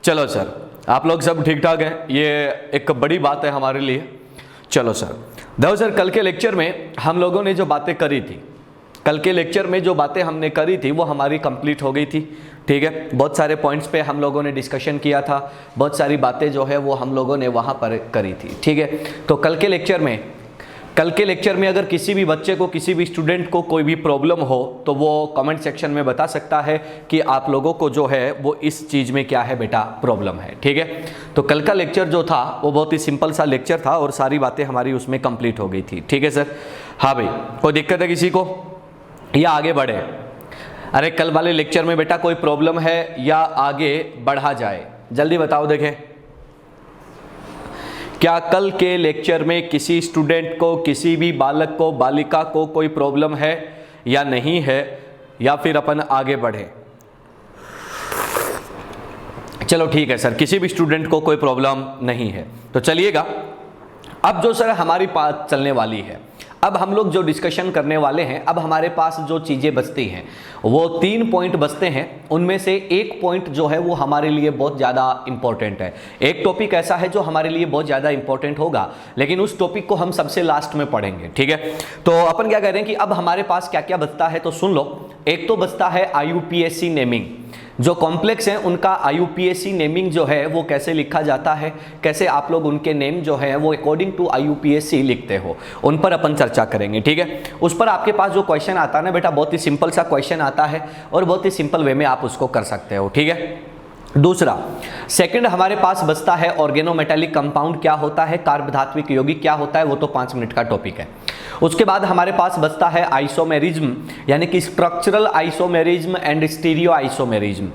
चलो सर, आप लोग सब ठीक ठाक हैं, ये एक बड़ी बात है हमारे लिए। चलो सर, देखो सर, कल के लेक्चर में हम लोगों ने जो बातें करी थी, कल के लेक्चर में जो बातें हमने करी थी वो हमारी कंप्लीट हो गई थी। ठीक है, बहुत सारे पॉइंट्स पे हम लोगों ने डिस्कशन किया था, बहुत सारी बातें जो है वो हम लोगों ने वहाँ पर करी थी। ठीक है, तो कल के लेक्चर में अगर किसी भी बच्चे को, किसी भी स्टूडेंट को कोई भी प्रॉब्लम हो तो वो कमेंट सेक्शन में बता सकता है कि आप लोगों को जो है वो इस चीज़ में क्या है बेटा प्रॉब्लम है। ठीक है, तो कल का लेक्चर जो था वो बहुत ही सिंपल सा लेक्चर था और सारी बातें हमारी उसमें कंप्लीट हो गई थी। ठीक है सर, हाँ भाई, कोई दिक्कत है किसी को या आगे बढ़े? अरे कल वाले लेक्चर में बेटा कोई प्रॉब्लम है या आगे बढ़ा जाए? जल्दी बताओ देखें, क्या कल के लेक्चर में किसी स्टूडेंट को, किसी भी बालक को, बालिका को कोई प्रॉब्लम है या नहीं है, या फिर अपन आगे बढ़े? चलो ठीक है सर, किसी भी स्टूडेंट को कोई प्रॉब्लम नहीं है तो चलिएगा। अब जो सर हमारी बात चलने वाली है, अब हम लोग जो डिस्कशन करने वाले हैं, अब हमारे पास जो चीज़ें बचती हैं वो 3 पॉइंट बचते हैं। उनमें से एक पॉइंट जो है वो हमारे लिए बहुत ज़्यादा इंपॉर्टेंट है। एक टॉपिक ऐसा है जो हमारे लिए बहुत ज़्यादा इंपॉर्टेंट होगा, लेकिन उस टॉपिक को हम सबसे लास्ट में पढ़ेंगे। ठीक है, तो अपन क्या कह रहे हैं कि अब हमारे पास क्या क्या बचता है तो सुन लो। एक तो बचता है IUPAC नेमिंग। जो कॉम्प्लेक्स हैं उनका IUPAC नेमिंग जो है वो कैसे लिखा जाता है, कैसे आप लोग उनके नेम जो है वो अकॉर्डिंग टू IUPAC लिखते हो, उन पर अपन चर्चा करेंगे। ठीक है, उस पर आपके पास जो क्वेश्चन आता है ना बेटा, बहुत ही सिंपल सा क्वेश्चन आता है और बहुत ही सिंपल वे में आप उसको कर सकते हो। ठीक है, दूसरा सेकंड हमारे पास बचता है ऑर्गेनोमेटालिक कंपाउंड क्या होता है, कार्बधात्विक यौगिक क्या होता है, वो तो 5 मिनट का टॉपिक है। उसके बाद हमारे पास बचता है आइसोमेरिज्म, यानी कि structural isomerism and stereo isomerism.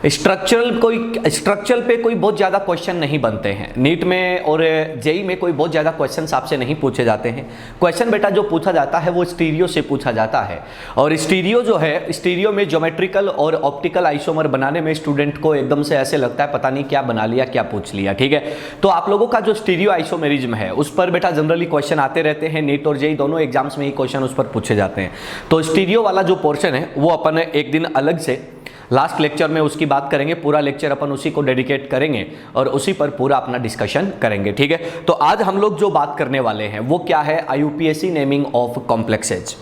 Structural पे कोई बहुत ज़्यादा क्वेश्चन नहीं बनते हैं नीट में और जेई में, कोई बहुत ज़्यादा क्वेश्चन आपसे नहीं पूछे जाते हैं। क्वेश्चन बेटा जो पूछा जाता है वो स्टीरियो से पूछा जाता है, और स्टीरियो जो है, स्टीरियो में ज्योमेट्रिकल और ऑप्टिकल आइसोमर बनाने में स्टूडेंट को एकदम से ऐसे लगता है पता नहीं क्या बना लिया, क्या पूछ लिया। ठीक है, तो आप लोगों का जो स्टीरियो आइसोमेरिज्म है उस पर बेटा जनरली क्वेश्चन आते रहते हैं, नीट और जेई दोनों एग्जाम्स में ही क्वेश्चन उस पर पूछे जाते हैं। तो स्टीरियो वाला जो पोर्शन है वो अपन एक दिन अलग से लास्ट लेक्चर में उसकी बात करेंगे, पूरा लेक्चर अपन उसी को डेडिकेट करेंगे और उसी पर पूरा अपना डिस्कशन करेंगे। ठीक है, तो आज हम लोग जो बात करने वाले हैं वो क्या है, IUPAC नेमिंग ऑफ कॉम्प्लेक्सेज।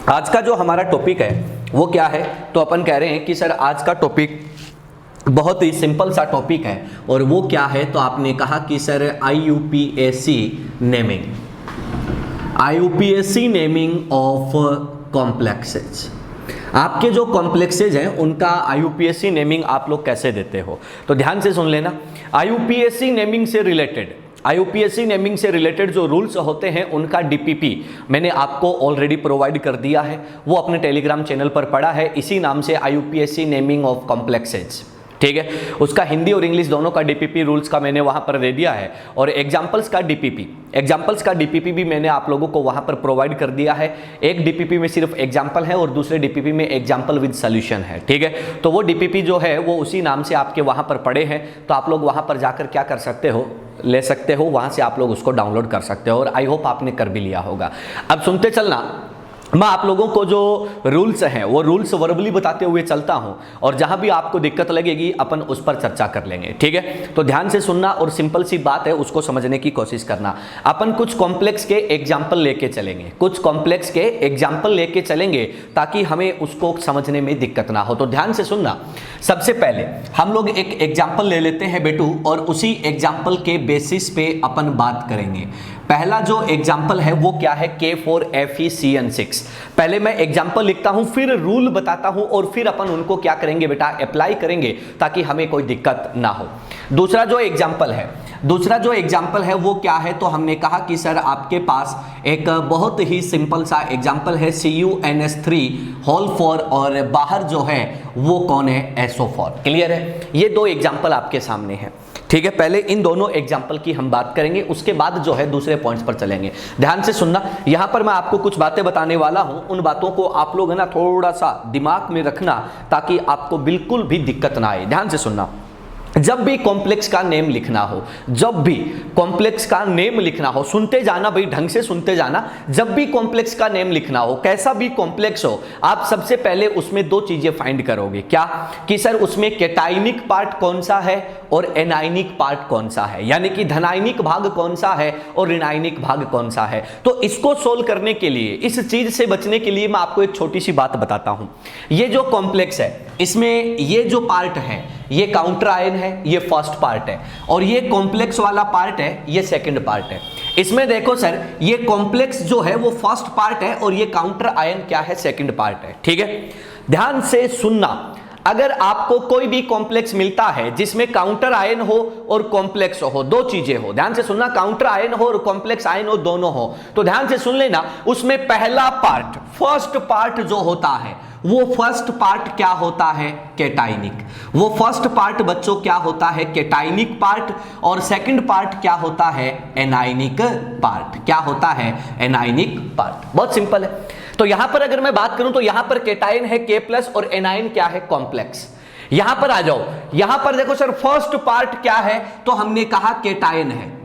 आज का जो हमारा टॉपिक है वो क्या है, तो अपन कह रहे हैं कि सर आज का टॉपिक बहुत ही सिंपल सा टॉपिक है, और वो क्या है, तो आपने कहा कि sir IUPAC naming of complexes. आपके जो कॉम्प्लेक्सेज हैं उनका IUPAC नेमिंग आप लोग कैसे देते हो, तो ध्यान से सुन लेना। IUPAC नेमिंग से रिलेटेड जो रूल्स होते हैं उनका DPP मैंने आपको ऑलरेडी प्रोवाइड कर दिया है, वो अपने टेलीग्राम चैनल पर पड़ा है, इसी नाम से IUPAC नेमिंग ऑफ कॉम्प्लेक्सेज। ठीक है, उसका हिंदी और इंग्लिश दोनों का DPP रूल्स का मैंने वहां पर दे दिया है, और एग्जाम्पल्स का DPP भी मैंने आप लोगों को वहां पर प्रोवाइड कर दिया है। एक DPP में सिर्फ एग्जाम्पल है और दूसरे DPP में एग्जाम्पल विद सॉल्यूशन है। ठीक है, तो वो DPP जो है वो उसी नाम से आपके वहां पर पड़े हैं, तो आप लोग वहां पर जाकर क्या कर सकते हो, ले सकते हो, वहां से आप लोग उसको डाउनलोड कर सकते हो, और आई होप आपने कर भी लिया होगा। अब सुनते चलना, मैं आप लोगों को जो रूल्स हैं वो रूल्स वर्बली बताते हुए चलता हूं, और जहां भी आपको दिक्कत लगेगी अपन उस पर चर्चा कर लेंगे। ठीक है, तो ध्यान से सुनना और सिंपल सी बात है उसको समझने की कोशिश करना। अपन कुछ कॉम्प्लेक्स के एग्जाम्पल लेके चलेंगे, ताकि हमें उसको समझने में दिक्कत ना हो। तो ध्यान से सुनना, सबसे पहले हम लोग एक एग्जाम्पल ले लेते हैं बेटू, और उसी एग्जाम्पल के बेसिस पे अपन बात करेंगे। पहला जो एग्जाम्पल है वो क्या है, K4FeCN6। पहले मैं एग्जाम्पल लिखता हूं, फिर रूल बताता हूं, और फिर अपन उनको क्या करेंगे बेटा, अप्लाई करेंगे, ताकि हमें कोई दिक्कत ना हो। दूसरा जो एग्जाम्पल है वो क्या है, तो हमने कहा कि सर आपके पास एक बहुत ही सिंपल सा एग्जाम्पल है CuNS3 और बाहर जो है वो कौन है, SO4। क्लियर है, ये 2 एग्जाम्पल आपके सामने हैं। ठीक है, पहले इन दोनों एग्जाम्पल की हम बात करेंगे, उसके बाद जो है दूसरे पॉइंट्स पर चलेंगे। ध्यान से सुनना, यहां पर मैं आपको कुछ बातें बताने वाला हूं, उन बातों को आप लोग है ना थोड़ा सा दिमाग में रखना, ताकि आपको बिल्कुल भी दिक्कत ना आए। ध्यान से सुनना, जब भी कॉम्प्लेक्स का नेम लिखना हो, जब भी कॉम्प्लेक्स का नेम लिखना हो, सुनते जाना भाई, ढंग से सुनते जाना, जब भी कॉम्प्लेक्स का नेम लिखना हो, कैसा भी कॉम्प्लेक्स हो, आप सबसे पहले उसमें दो चीजें फाइंड करोगे। क्या कि सर उसमें कैटाइनिक पार्ट कौन सा है और एनाइनिक पार्ट कौन सा है, यानी कि धनायनिक भाग कौन सा है और ऋणायनिक भाग कौन सा है। तो इसको सोल्व करने के लिए, इस चीज से बचने के लिए मैं आपको एक छोटी सी बात बताता हूं। ये जो कॉम्प्लेक्स है, इसमें ये जो पार्ट है ये काउंटर आयन है, ये फर्स्ट पार्ट है, और ये कॉम्प्लेक्स वाला पार्ट है, ये सेकंड पार्ट है। इसमें देखो सर, ये कॉम्प्लेक्स जो है वो फर्स्ट पार्ट है और ये काउंटर आयन क्या है, सेकंड पार्ट है। ठीक है, ध्यान से सुनना। अगर आपको कोई भी कॉम्प्लेक्स मिलता है जिसमें काउंटर आयन हो और कॉम्प्लेक्स हो, दो चीजें हो, ध्यान से सुनना, काउंटर आयन हो और कॉम्प्लेक्स आयन हो, दोनों हो, तो ध्यान से सुन लेना। उसमें पहला पार्ट, फर्स्ट पार्ट जो होता है, वो फर्स्ट पार्ट क्या होता है, कैटाइनिक। वो फर्स्ट पार्ट बच्चों क्या होता है, कैटाइनिक पार्ट, और सेकंड पार्ट क्या होता है, एनाइनिक पार्ट। क्या होता है, एनाइनिक पार्ट। बहुत सिंपल है। तो यहां पर अगर मैं बात करूं तो यहां पर कैटाइन है K+ और एनाइन क्या है, कॉम्प्लेक्स। यहां पर आ जाओ, यहां पर देखो सर, फर्स्ट पार्ट क्या है, तो हमने कहा कैटाइन है।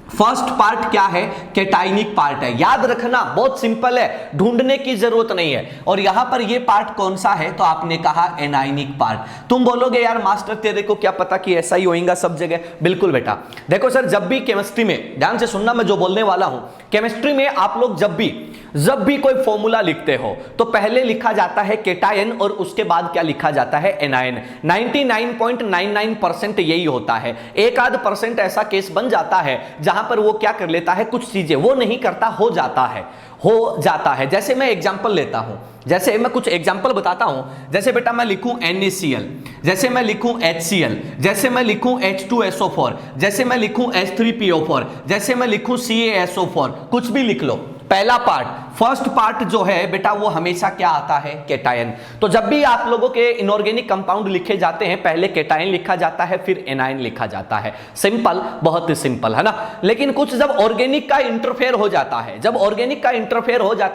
फर्स्ट पार्ट क्या है, कैटाइनिक पार्ट है। याद रखना, बहुत सिंपल है, ढूंढने की जरूरत नहीं है। और यहां पर ये पार्ट कौन सा है, तो आपने कहा एनाइनिक पार्ट। तुम बोलोगे यार मास्टर तेरे को क्या पता कि ऐसा ही होएगा सब जगह। बिल्कुल बेटा, देखो सर, जब भी केमिस्ट्री में, ध्यान से सुनना मैं जो बोलने वाला हूं, केमिस्ट्री में आप लोग जब भी कोई फॉर्मूला लिखते हो तो पहले लिखा जाता है कैटायन और उसके बाद क्या लिखा जाता है, एनायन। 99.99% यही होता है। एक आध % ऐसा केस बन जाता है जहां पर वो क्या कर लेता है, कुछ चीजें वो नहीं करता, हो जाता है। जैसे मैं एग्जांपल लेता हूं, जैसे मैं कुछ एग्जांपल बताता हूं। जैसे बेटा मैं लिखूं NaCl, जैसे मैं लिखूं HCl, जैसे मैं लिखूं H2SO4, जैसे मैं लिखूं H3PO4, जैसे मैं लिखूं CaSO4, कुछ भी लिख लो। पहला पार्ट, फर्स्ट पार्ट जो है बेटा, वो हमेशा क्या आता है, कैटायन। तो जब भी आप लोगों के इनऑर्गेनिक कंपाउंड लिखे जाते हैं, पहले कैटायन लिखा जाता है, फिर एनायन लिखा जाता है। सिंपल, बहुत सिंपल है ना। लेकिन कुछ जब ऑर्गेनिक का इंटरफेयर हो जाता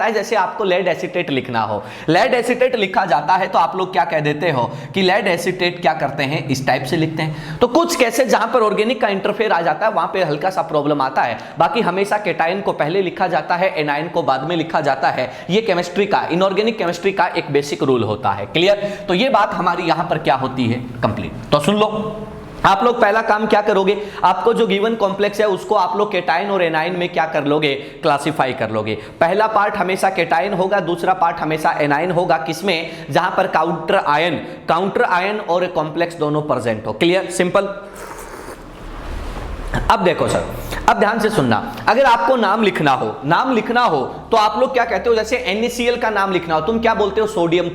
है, जैसे आपको लेड एसीटेट लिखना हो, लेड एसीटेट लिखा जाता है, तो आप लोग क्या कह देते हो कि लेड एसीटेट क्या करते हैं, इस टाइप से लिखते हैं। तो कुछ केसेस जहां पर ऑर्गेनिक का इंटरफेयर आ जाता है, वहां पे हल्का सा प्रॉब्लम आता है। बाकी हमेशा कैटायन को पहले लिखा जाता है, एनायन को बाद में लिखा जाता है। ये केमिस्ट्री का, इनऑर्गेनिक केमिस्ट्री का एक बेसिक रूल होता है। क्लियर? तो ये बात हमारी यहां पर क्या होती है, कंप्लीट। तो सुन लो, आप लोग पहला काम क्या करोगे, आपको जो गिवन कॉम्प्लेक्स है उसको आप लोग कैटाइन और एनाइन में क्या कर लोगे, क्लासिफाई कर लोगे। पहला पार्ट हमेशा कैटाइन होगा, दूसरा पार्ट हमेशा एनाइन होगा। किसमें? जहां पर काउंटर आयन और कॉम्प्लेक्स दोनों प्रेजेंट हो। क्लियर? सिंपल। अब देखो सर, अब ध्यान से सुनना, अगर आपको नाम लिखना हो तो आप लोग क्या कहते हो, जैसे NaCl का नाम लिखना हो, तुम क्या बोलते हो, सोडियम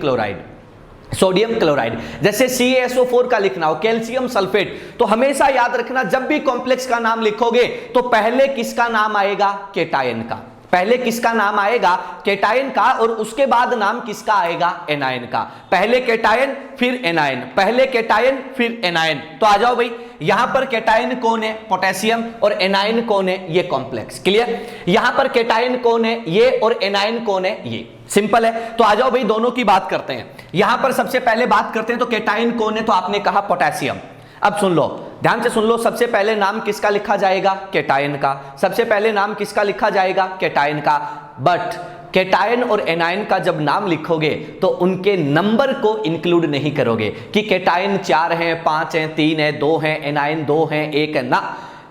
क्लोराइड। जैसे CaSO4 का लिखना हो, कैल्शियम सल्फेट। तो हमेशा याद रखना, जब भी कॉम्प्लेक्स का नाम लिखोगे तो पहले किसका नाम आएगा, कैटायन का। पहले किसका नाम आएगा, कैटायन का, और उसके बाद नाम किसका आएगा, एनायन का। पहले कैटायन फिर एनायन, पहले कैटायन फिर एनायन। तो आ जाओ भाई, यहां पर कैटायन कौन है, पोटेशियम, और एनायन कौन है, ये कॉम्प्लेक्स। क्लियर? यहां पर कैटायन कौन है, ये, और एनायन कौन है, ये। सिंपल है। तो आ जाओ भाई, दोनों की बात करते हैं। यहां पर सबसे पहले बात करते हैं, तो कैटायन कौन है, तो आपने कहा पोटेशियम। अब सुन लो, ध्यान से सुन लो, सबसे पहले नाम किसका लिखा जाएगा, कैटायन का। सबसे पहले नाम किसका लिखा जाएगा, कैटायन का। बट कैटायन और एनायन का जब नाम लिखोगे तो उनके नंबर को इंक्लूड नहीं करोगे कि कैटायन 4 हैं, 5 हैं, 3 है, 2 हैं, एनायन 2 हैं, 1 है ना।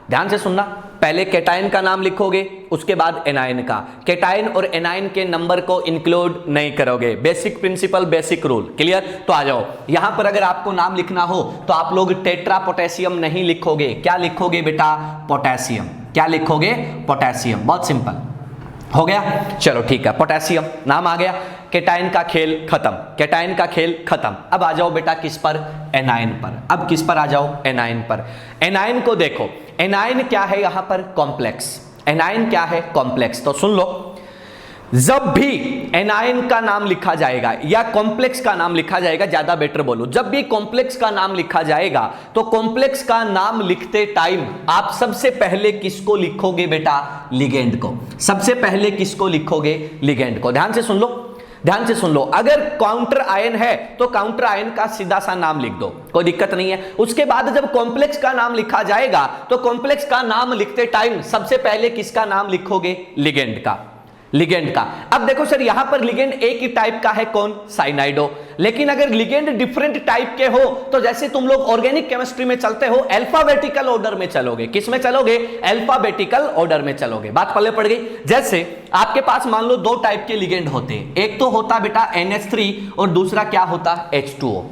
ध्यान से सुनना, पहले कैटायन का नाम लिखोगे, उसके बाद एनायन का। कैटायन और एनायन के नंबर को इंक्लूड नहीं करोगे। Basic principle, basic rule. Clear? तो आ जाओ, यहां पर अगर आपको नाम लिखना हो तो आप लोग टेट्रा पोटेशियम नहीं लिखोगे। क्या लिखोगे बेटा, पोटेशियम। क्या लिखोगे, पोटेशियम। बहुत सिंपल हो गया। चलो ठीक है, पोटेशियम नाम आ गया। कैटायन का खेल खत्म। अब आ जाओ बेटा किस पर, एनायन पर। अब किस पर आ जाओ, एनायन पर। एनायन को देखो, एनायन क्या है यहां पर, कॉम्प्लेक्स। एनायन क्या है, कॉम्प्लेक्स। तो सुन लो, जब भी एनायन का नाम लिखा जाएगा या कॉम्प्लेक्स का नाम लिखा जाएगा, ज्यादा बेटर बोलो, जब भी कॉम्प्लेक्स का नाम लिखा जाएगा तो कॉम्प्लेक्स का नाम लिखते टाइम आप सबसे पहले किसको लिखोगे बेटा, लिगेंड को। सबसे पहले किसको लिखोगे, लिगेंड को। ध्यान से सुन लो, ध्यान से सुन लो, अगर काउंटर आयन है तो काउंटर आयन का सीधा सा नाम लिख दो, कोई दिक्कत नहीं है। उसके बाद जब कॉम्प्लेक्स का नाम लिखा जाएगा तो कॉम्प्लेक्स का नाम लिखते टाइम सबसे पहले किसका नाम लिखोगे? लिगेंड का, लिगेंड का। अब देखो सर यहां पर लिगेंड एक ही टाइप का है, कौन? साइनाइडो। लेकिन अगर लिगेंड डिफरेंट टाइप के हो तो जैसे तुम लोग ऑर्गेनिक केमिस्ट्री में चलते हो अल्फाबेटिकल ऑर्डर में चलोगे। किस में चलोगे? अल्फाबेटिकल ऑर्डर में चलोगे। बात पल्ले पड़ गई। जैसे आपके पास मान लो दो टाइप के लिगेंड होते हैं, एक तो होता बेटा NH3 और दूसरा क्या होता? H2O।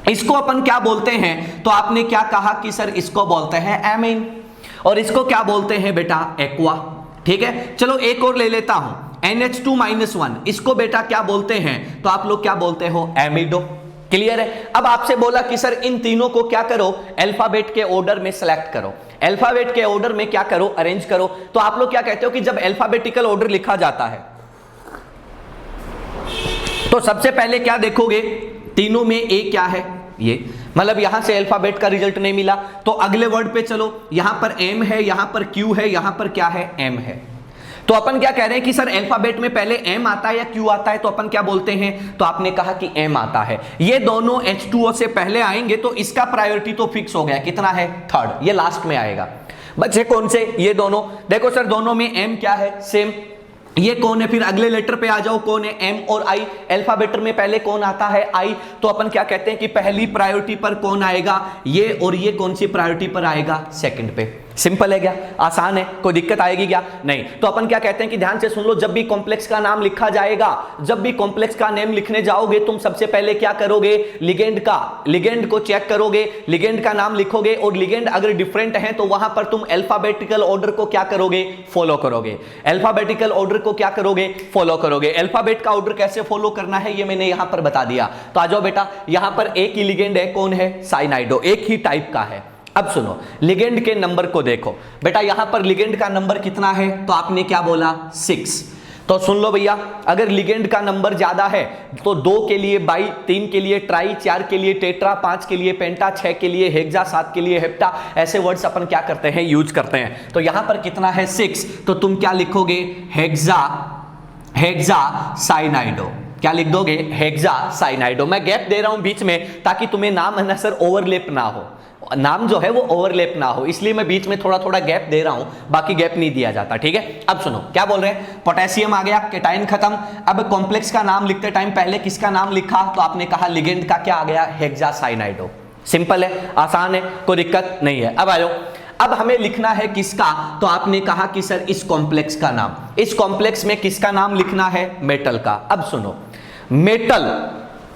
इसको अपन क्या बोलते हैं? तो आपने क्या कहा कि सर इसको बोलते हैं एमीन, और इसको क्या बोलते हैं बेटा? एक्वा। ठीक है, चलो एक और ले लेता हूं, NH2-1, इसको बेटा क्या बोलते हैं? तो आप लोग क्या बोलते हो? एमिडो। क्लियर है? अब आपसे बोला कि सर इन तीनों को क्या करो? अल्फाबेट के ऑर्डर में सेलेक्ट करो, अल्फाबेट के ऑर्डर में क्या करो? अरेंज करो। तो आप लोग क्या कहते हो कि जब अल्फाबेटिकल ऑर्डर लिखा जाता है तो सबसे पहले क्या देखोगे? तीनों में ए क्या है? ये, मतलब यहां से अल्फाबेट का रिजल्ट नहीं मिला तो अगले वर्ड पे चलो, यहां पर एम है, यहां पर क्यू है, यहां पर क्या है? एम है। तो अपन क्या कह रहे हैं कि सर अल्फाबेट में पहले एम आता है या क्यू आता है? तो अपन क्या बोलते हैं? तो आपने कहा कि एम आता है। ये दोनों H2O से पहले आएंगे तो इसका प्रायोरिटी तो फिक्स हो गया, कितना है? थर्ड। ये लास्ट में आएगा। बच्चे कौन से? ये दोनों। देखो सर दोनों में एम क्या है? सेम। ये कौन है? फिर अगले लेटर पे आ जाओ, कौन है? एम और आई। अल्फाबेट में पहले कौन आता है? आई। तो अपन क्या कहते हैं कि पहली प्रायोरिटी पर कौन आएगा? ये। और ये कौन सी प्रायोरिटी पर आएगा? सेकंड पे। सिंपल है क्या? आसान है? कोई दिक्कत आएगी क्या? नहीं। तो अपन क्या कहते हैं कि ध्यान से सुन लो, जब भी कॉम्प्लेक्स का नाम लिखा जाएगा, जब भी कॉम्प्लेक्स का नेम लिखने जाओगे तुम सबसे पहले क्या करोगे? लिगेंड को चेक करोगे, लिगेंड का नाम लिखोगे, और लिगेंड अगर डिफरेंट है तो वहां पर तुम अल्फाबेटिकल ऑर्डर को क्या करोगे? फॉलो करोगे। अल्फाबेटिकल ऑर्डर को क्या करोगे? फॉलो करोगे। अल्फाबेट का ऑर्डर कैसे फॉलो करना है ये मैंने यहां पर बता दिया। तो आ जाओ बेटा, यहां पर एक ही लिगेंड है, कौन है? साइनाइडो, एक ही टाइप का है। अब सुनो, लिगेंड के नंबर को देखो बेटा, यहां पर लिगेंड का नंबर कितना है? तो आपने क्या बोला? 6। तो सुन लो भैया, अगर लिगेंड का नंबर ज्यादा है तो 2 के लिए बाई, 3 के लिए ट्राई, 4 के लिए टेट्रा, 5 के लिए पेंटा, 6 के लिए हेक्सा, 7 के लिए हेप्टा, ऐसे वर्ड्स अपन क्या करते हैं? यूज करते हैं। तो यहां पर कितना है? 6। तो तुम क्या लिखोगे? हेक्सा साइनाइडो। क्या लिख दोगे? हेक्सा साइनाइडो। मैं गैप दे रहा हूं बीच में ताकि तुम्हें नाम है ना सर ओवरलैप ना हो, नाम जो है वो ओवरलैप ना हो, इसलिए मैं बीच में थोड़ा थोड़ा गैप दे रहा हूं, बाकी गैप नहीं दिया जाता। ठीक है, अब सुनो क्या बोल रहे हैं? पोटेशियम आ गया, केटाइन खत्म। अब कॉम्प्लेक्स का नाम लिखते टाइम पहले किसका नाम लिखा? तो आपने कहा लिगेंड का क्या आ गया? हेक्सासाइनाइडो। सिंपल है, आसान है, कोई दिक्कत नहीं है। अब आ जाओ, अब हमें लिखना है किसका? तो आपने कहा कि सर इस कॉम्प्लेक्स का नाम, इस कॉम्प्लेक्स में किसका नाम लिखना है? मेटल का। अब सुनो,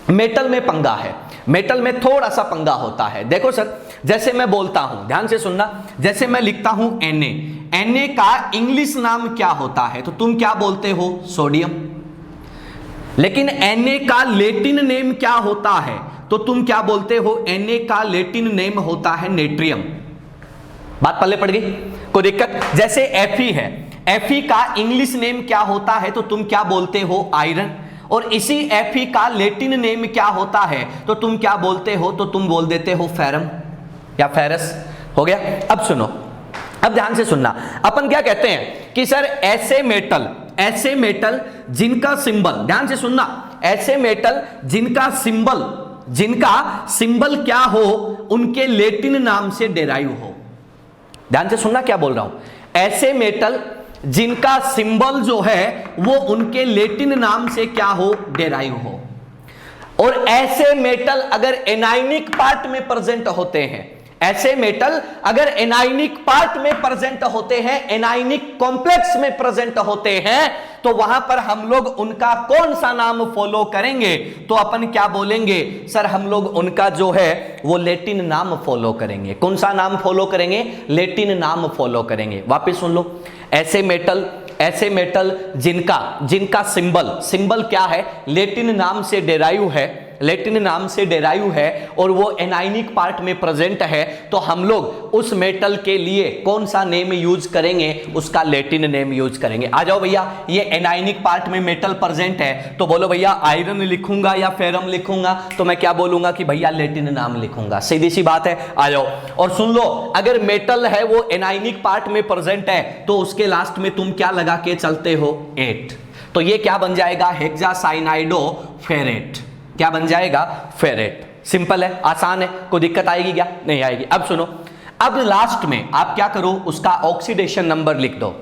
मेटल में पंगा है, मेटल में थोड़ा सा पंगा होता है। देखो सर, जैसे मैं बोलता हूं, ध्यान से सुनना, जैसे मैं लिखता हूं Na का इंग्लिश नाम क्या होता है? तो तुम क्या बोलते हो? सोडियम। लेकिन Na का लैटिन नेम क्या होता है? तो तुम क्या बोलते हो? Na का लैटिन नेम होता है नेट्रियम। बात पल्ले पड़ गई? कोई दिक्कत? जैसे Fe है, Fe का इंग्लिश नेम क्या होता है? तो तुम क्या बोलते हो? आयरन। और इसी Fe का लैटिन नेम क्या होता है? तो तुम क्या बोलते हो? तो तुम बोल देते हो फेरम या फेरस। हो गया? अब सुनो, अब ध्यान से सुनना, अपन क्या कहते हैं कि सर ऐसे मेटल जिनका सिंबल, ध्यान से सुनना, ऐसे मेटल जिनका सिंबल क्या हो, उनके लैटिन नाम से डेराइव हो। ध्यान से सुनना क्या बोल रहा हूं, ऐसे मेटल जिनका सिंबल जो है वो उनके लैटिन नाम से क्या हो? डेराइव हो। और ऐसे मेटल अगर एनायनिक पार्ट में प्रेजेंट होते हैं, ऐसे मेटल अगर एनायनिक पार्ट में प्रेजेंट होते हैं, एनायनिक कॉम्प्लेक्स में प्रेजेंट होते हैं, तो वहां पर हम लोग उनका कौन सा नाम फॉलो करेंगे? तो अपन क्या बोलेंगे? सर हम लोग उनका जो है वो लैटिन नाम फॉलो करेंगे। कौन सा नाम फॉलो करेंगे? लैटिन नाम फॉलो करेंगे। वापस सुन लो, ऐसे मेटल जिनका सिंबल क्या है? लैटिन नाम से डेराइव है, और वो एनायनिक पार्ट में प्रेजेंट है, तो हम लोग उस मेटल के लिए कौन सा नेम यूज करेंगे? उसका लैटिन नेम यूज करेंगे। आ जाओ भैया, ये एनायनिक पार्ट में मेटल प्रेजेंट है, तो बोलो भैया आयरन लिखूंगा या फेरम लिखूंगा? तो मैं क्या बोलूंगा कि भैया लैटिन नाम लिखूंगा। सीधी सी बात है। आ जाओ और सुन लो, अगर मेटल है वो एनायनिक पार्ट में प्रेजेंट है तो उसके लास्ट में तुम क्या लगा के चलते हो? 8। तो ये क्या बन जाएगा, हेक्सासाइनाइडोफेरेट। क्या बन जाएगा, फेरेट। सिंपल है, आसान है, कोई दिक्कत आएगी क्या, नहीं आएगी। अब सुनो, अब लास्ट में आप क्या करो, उसका ऑक्सीडेशन नंबर लिख दो,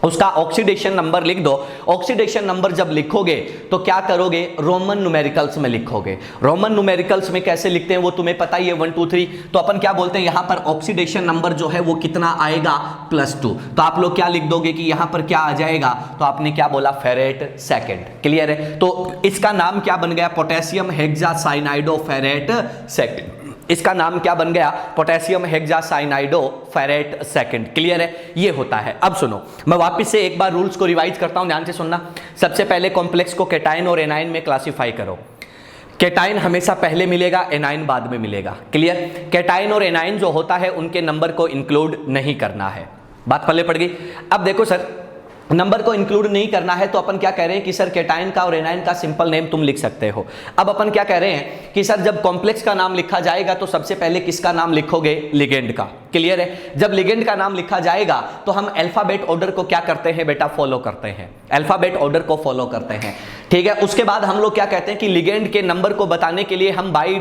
उसका ऑक्सीडेशन नंबर लिख दो। ऑक्सीडेशन नंबर जब लिखोगे तो क्या करोगे, रोमन न्यूमेरिकल्स में लिखोगे। रोमन न्यूमेरिकल्स में कैसे लिखते हैं वो तुम्हें पता ही है, 1 2 3। तो अपन क्या बोलते हैं, यहां पर ऑक्सीडेशन नंबर जो है वो कितना आएगा, +2। तो आप लोग क्या लिख दोगे कि यहां पर क्या आ जाएगा, तो आपने क्या बोला, फेरेट सेकंड। क्लियर है, तो इसका नाम क्या बन गया, पोटेशियम हेक्सासाइनाइडोफेरेट सेकंड। इसका नाम क्या बन गया, पोटेशियम हेक्सासाइनाइडोफेरेट सेकंड। क्लियर है, ये होता है। अब सुनो, मैं वापस से एक बार रूल्स को रिवाइज करता हूं, ध्यान से सुनना। सबसे पहले कॉम्प्लेक्स को केटाइन और एनाइन में क्लासिफाई करो। केटाइन हमेशा पहले मिलेगा, एनाइन बाद में मिलेगा। क्लियर, केटाइन और एनाइन जो होता है उनके नंबर को इंक्लूड नहीं करना है। बात पल्ले पड़ गई। अब देखो सर, नंबर को इंक्लूड नहीं करना है तो अपन क्या कह रहे हैं कि सर केटाइन का और एनाइन का सिंपल नेम तुम लिख सकते हो। अब अपन क्या कह रहे हैं कि सर जब कॉम्प्लेक्स का नाम लिखा जाएगा तो सबसे पहले किसका नाम लिखोगे, लिगेंड का। क्लियर है, जब लिगेंड का नाम लिखा जाएगा तो हम अल्फाबेट ऑर्डर को क्या करते हैं बेटा, फॉलो करते हैं, अल्फाबेट ऑर्डर को फॉलो करते हैं। ठीक है, उसके बाद हम लोग क्या कहते हैं कि लिगेंड के नंबर को बताने के लिए हम by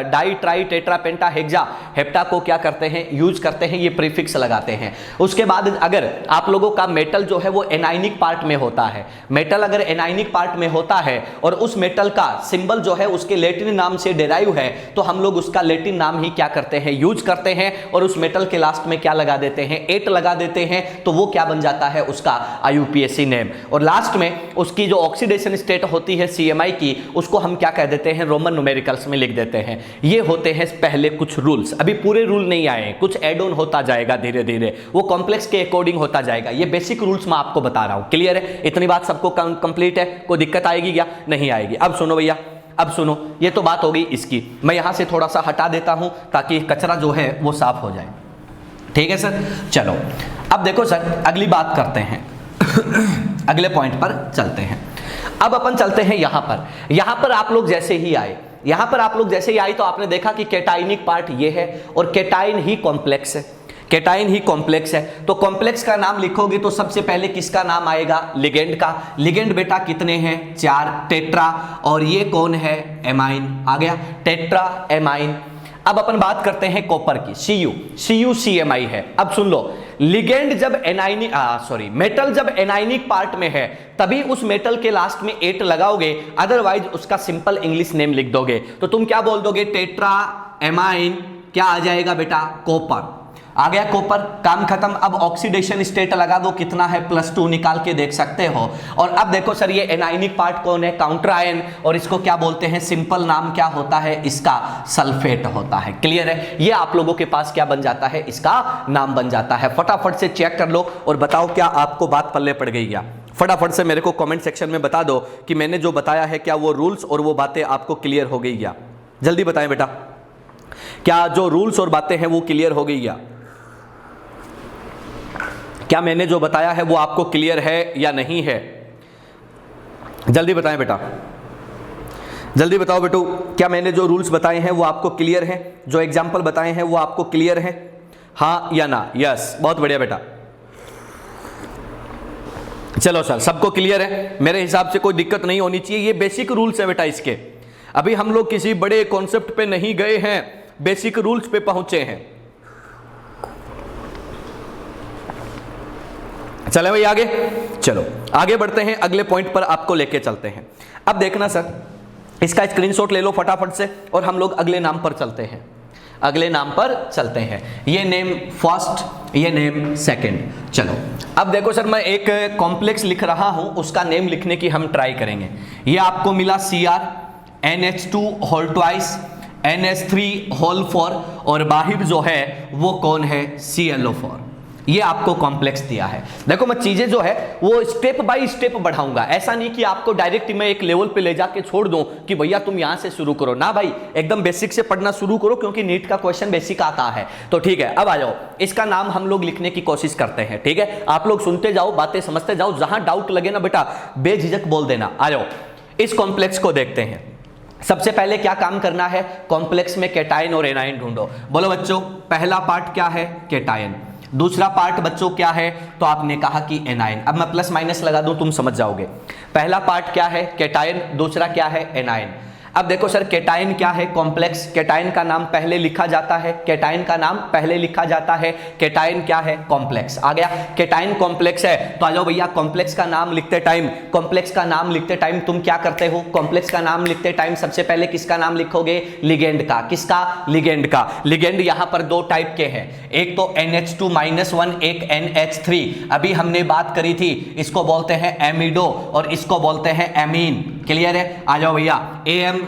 die tri tetra penta hexa hepta को क्या करते हैं, यूज करते हैं, ये प्रीफिक्स लगाते हैं। उसके बाद अगर आप लोगों का मेटल जो है वो एनाइनिक पार्ट में होता है, मेटल अगर एनाइनिक पार्ट में होता है और उस मेटल का सिंबल जो है उसके लैटिन नाम से डेराइव है, तो हम लोग उसका लैटिन नाम ही क्या करते हैं, यूज करते हैं। और उस मेटल के लास्ट में क्या लगा देते हैं, 8 लगा देते हैं, तो वो क्या बन जाता है, उसका IUPAC नेम। और लास्ट में उसकी जो ऑक्सीडेशन स्टेट होती है CMI की, उसको हम क्या कह देते हैं, रोमन न्यूमेरिकल्स में लिख देते हैं। ये होते हैं पहले कुछ रूल्स, अभी पूरे रूल नहीं आए, कुछ एड ऑन होता जाएगा धीरे धीरे, वो कॉम्प्लेक्स के अकॉर्डिंग होता जाएगा। ये बेसिक रूल्स मैं आपको बता रहा हूं। क्लियर है, इतनी बात सबको कंप्लीट है, कोई दिक्कत आएगी क्या, नहीं आएगी। अब सुनो भैया, अब सुनो, ये तो बात हो गई इसकी, मैं यहां से थोड़ा सा हटा देता हूं ताकि कचरा जो है वो साफ हो जाए। ठीक है सर, चलो अब देखो सर, अगली बात करते हैं अगले पॉइंट पर चलते हैं। अब अपन चलते हैं यहां पर आप लोग जैसे ही आए, यहां पर आप लोग जैसे ही आए तो आपने देखा कि केटाइनिक पार्ट ये है और केटाइन ही कॉम्प्लेक्स है, केटाइन ही कॉम्प्लेक्स है। तो कॉम्प्लेक्स का नाम लिखोगे तो सबसे पहले किसका नाम आएगा, लिगेंड का। लिगेंड बेटा कितने हैं, 4, टेट्रा, और ये कौन है, एमाइन। आ गया, टेट्रा एमाइन। अब अपन बात करते हैं कॉपर की, CuCMI है। अब सुन लो, लिगेंड जब एनाइनिक मेटल जब एनाइनिक पार्ट में है तभी उस मेटल के लास्ट में 8 लगाओगे, अदरवाइज उसका सिंपल इंग्लिश नेम लिख दोगे। तो तुम क्या बोल दोगे, टेट्रा एमाइन, क्या आ जाएगा बेटा, कॉपर। आ गया कॉपर, काम खत्म। अब ऑक्सीडेशन स्टेट लगा दो, कितना है, +2 निकाल के देख सकते हो। और अब देखो सर, ये एनाइनिक पार्ट कौन है, काउंटर आयन, और इसको क्या बोलते हैं, सिंपल नाम क्या होता है इसका, सल्फेट होता है। क्लियर है, ये आप लोगों के पास क्या बन जाता है, इसका नाम बन जाता है। फटाफट से चेक कर लो और बताओ क्या आपको बात पल्ले पड़ गई क्या। फटाफट से मेरे को कमेंट सेक्शन में बता दो कि मैंने जो बताया है क्या वो रूल्स और वो बातें आपको क्लियर हो गई क्या। जल्दी बताएं बेटा, क्या जो रूल्स और बातें हैं वो क्लियर हो गई क्या, क्या मैंने जो बताया है वो आपको क्लियर है या नहीं है। जल्दी बताएं बेटा, जल्दी बताओ बेटू, क्या मैंने जो रूल्स बताए हैं वो आपको क्लियर हैं, जो एग्जाम्पल बताए हैं वो आपको क्लियर हैं, हाँ या ना। यस, बहुत बढ़िया बेटा। चलो सर, सबको क्लियर है, मेरे हिसाब से कोई दिक्कत नहीं होनी चाहिए। ये बेसिक रूल्स है बेटा इसके, अभी हम लोग किसी बड़े कॉन्सेप्ट पे नहीं गए हैं, बेसिक रूल्स पे पहुंचे हैं। चले भाई आगे, चलो आगे बढ़ते हैं, अगले पॉइंट पर आपको लेके चलते हैं। अब देखना सर, इसका स्क्रीनशॉट ले लो फटाफट से और हम लोग अगले नाम पर चलते हैं, अगले नाम पर चलते हैं। ये नेम फर्स्ट, ये नेम सेकंड। चलो अब देखो सर, मैं एक कॉम्प्लेक्स लिख रहा हूं, उसका नेम लिखने की हम ट्राई करेंगे। ये आपको मिला Cr NH2 whole twice NH3 whole 4 और बाहर जो है वो कौन है, ClO4। ये आपको कॉम्प्लेक्स दिया है। देखो मैं चीजें जो है वो स्टेप बाय स्टेप बढ़ाऊंगा, ऐसा नहीं कि आपको डायरेक्ट मैं एक लेवल पे ले जाके छोड़ दूं कि भैया तुम यहां से शुरू करो ना भाई, एकदम बेसिक से पढ़ना शुरू करो क्योंकि नीट का क्वेश्चन बेसिक आता है। तो ठीक है, अब आ जाओ, इसका नाम हम लोग लिखने की कोशिश करते हैं। ठीक है, आप लोग सुनते जाओ, बातें समझते जाओ, जहां डाउट लगे ना बेटा बेझिझक बोल देना। आ जाओ, इस कॉम्प्लेक्स को देखते हैं। सबसे पहले क्या काम करना है, कॉम्प्लेक्स में केटाइन और एनाइन ढूंढो। बोलो बच्चों, पहला पार्ट क्या है, केटाइन। दूसरा पार्ट बच्चों क्या है, तो आपने कहा कि एनायन। अब मैं प्लस माइनस लगा दूं, तुम समझ जाओगे। पहला पार्ट क्या है, कैटायन, दूसरा क्या है, एनायन। अब देखो सर, कैटायन क्या है, कॉम्प्लेक्स। कैटायन का नाम पहले लिखा जाता है, कैटायन का नाम पहले लिखा जाता है। कैटायन क्या है, कॉम्प्लेक्स। आ गया, कैटायन कॉम्प्लेक्स है। तो आ जाओ भैया, कॉम्प्लेक्स का नाम लिखते टाइम, कॉम्प्लेक्स का नाम लिखते टाइम तुम क्या करते हो, कॉम्प्लेक्स का नाम लिखते टाइम सबसे पहले किसका नाम लिखोगे, लिगेंड का। किसका, लिगेंड का। लिगेंड यहां पर दो टाइप के हैं, एक तो NH2-1, एक NH3। अभी हमने बात करी थी, इसको बोलते हैं एमिडो और इसको बोलते हैं एमीन। क्लियर है? आ जाओ भैया, AM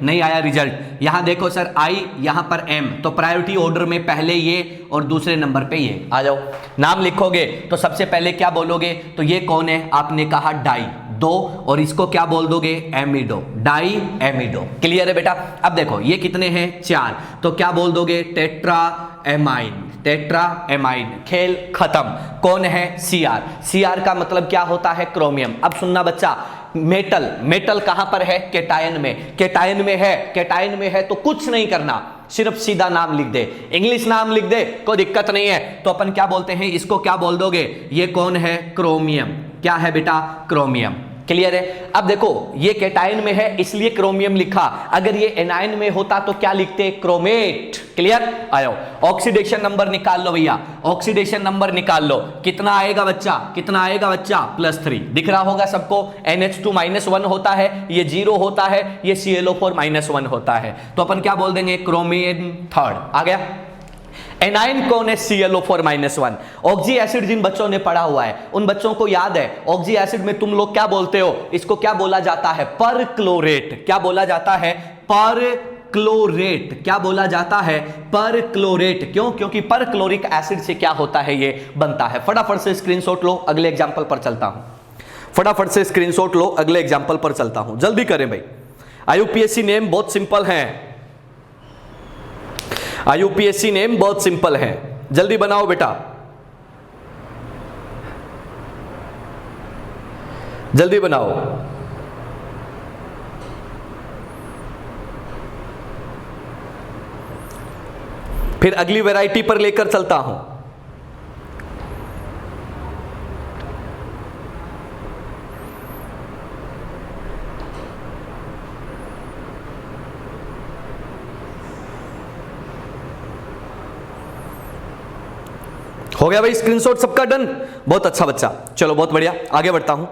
नहीं आया रिजल्ट। यहां देखो सर, I यहां पर M, तो प्रायोरिटी ऑर्डर में पहले ये और दूसरे नंबर पे ये। आ जाओ, नाम लिखोगे तो सबसे पहले क्या बोलोगे, तो ये कौन है, आपने कहा डाई, दो, और इसको क्या बोल दोगे, एमिडो, डाई एमिडो। क्लियर है बेटा? अब देखो ये कितने हैं, 4, तो क्या बोल दोगे, टेट्रा एमाइन, टेट्रा एमाइन। खेल खत्म। कौन है, Cr। Cr का मतलब क्या होता है, क्रोमियम। अब सुनना बच्चा, मेटल, मेटल कहां पर है, कैटायन में। कैटायन में है, कैटायन में है तो कुछ नहीं करना, सिर्फ सीधा नाम लिख दे, इंग्लिश नाम लिख दे, कोई दिक्कत नहीं है। तो अपन क्या बोलते हैं, इसको क्या बोल दोगे, ये कौन है, क्रोमियम। क्या है बेटा, क्रोमियम। क्लियर है? अब देखो ये कैटायन में है इसलिए क्रोमियम लिखा, अगर ये एनायन में होता तो क्या लिखते, क्रोमेट। क्लियर? आयो, ऑक्सीडेशन नंबर निकाल लो भैया, ऑक्सीडेशन नंबर निकाल लो। कितना आएगा बच्चा, कितना आएगा बच्चा, +3। दिख रहा होगा सबको, NH2-1 होता है, ये 0 होता है, ये ClO4-1 होता है, तो अपन क्या बोल देंगे, क्रोमियम 3rd। आ गया। एनाइन कौन है, ClO4-1। ऑक्सी एसिड जिन बच्चों ने पढ़ा हुआ है उन बच्चों को याद है, ऑक्सी एसिड में तुम लोग क्या बोलते हो, इसको क्या बोला जाता है, परक्लोरेट। क्या बोला जाता है, परक्लोरेट। क्या बोला जाता है, परक्लोरेट। क्यों? क्योंकि परक्लोरिक एसिड से क्या होता है, ये बनता है। फटाफट से स्क्रीनशॉट लो, अगले एग्जांपल पर चलता हूं। फटाफट से स्क्रीनशॉट लो, अगले एग्जांपल पर चलता हूं, जल्दी करें भाई। IUPAC नेम बहुत सिंपल है, IUPAC नेम बहुत सिंपल है, जल्दी बनाओ बेटा, जल्दी बनाओ। फिर अगली वैरायटी पर लेकर चलता हूं। हो गया भाई, स्क्रीनशॉट सबका डन, बहुत अच्छा बच्चा, चलो बहुत बढ़िया, आगे बढ़ता हूं।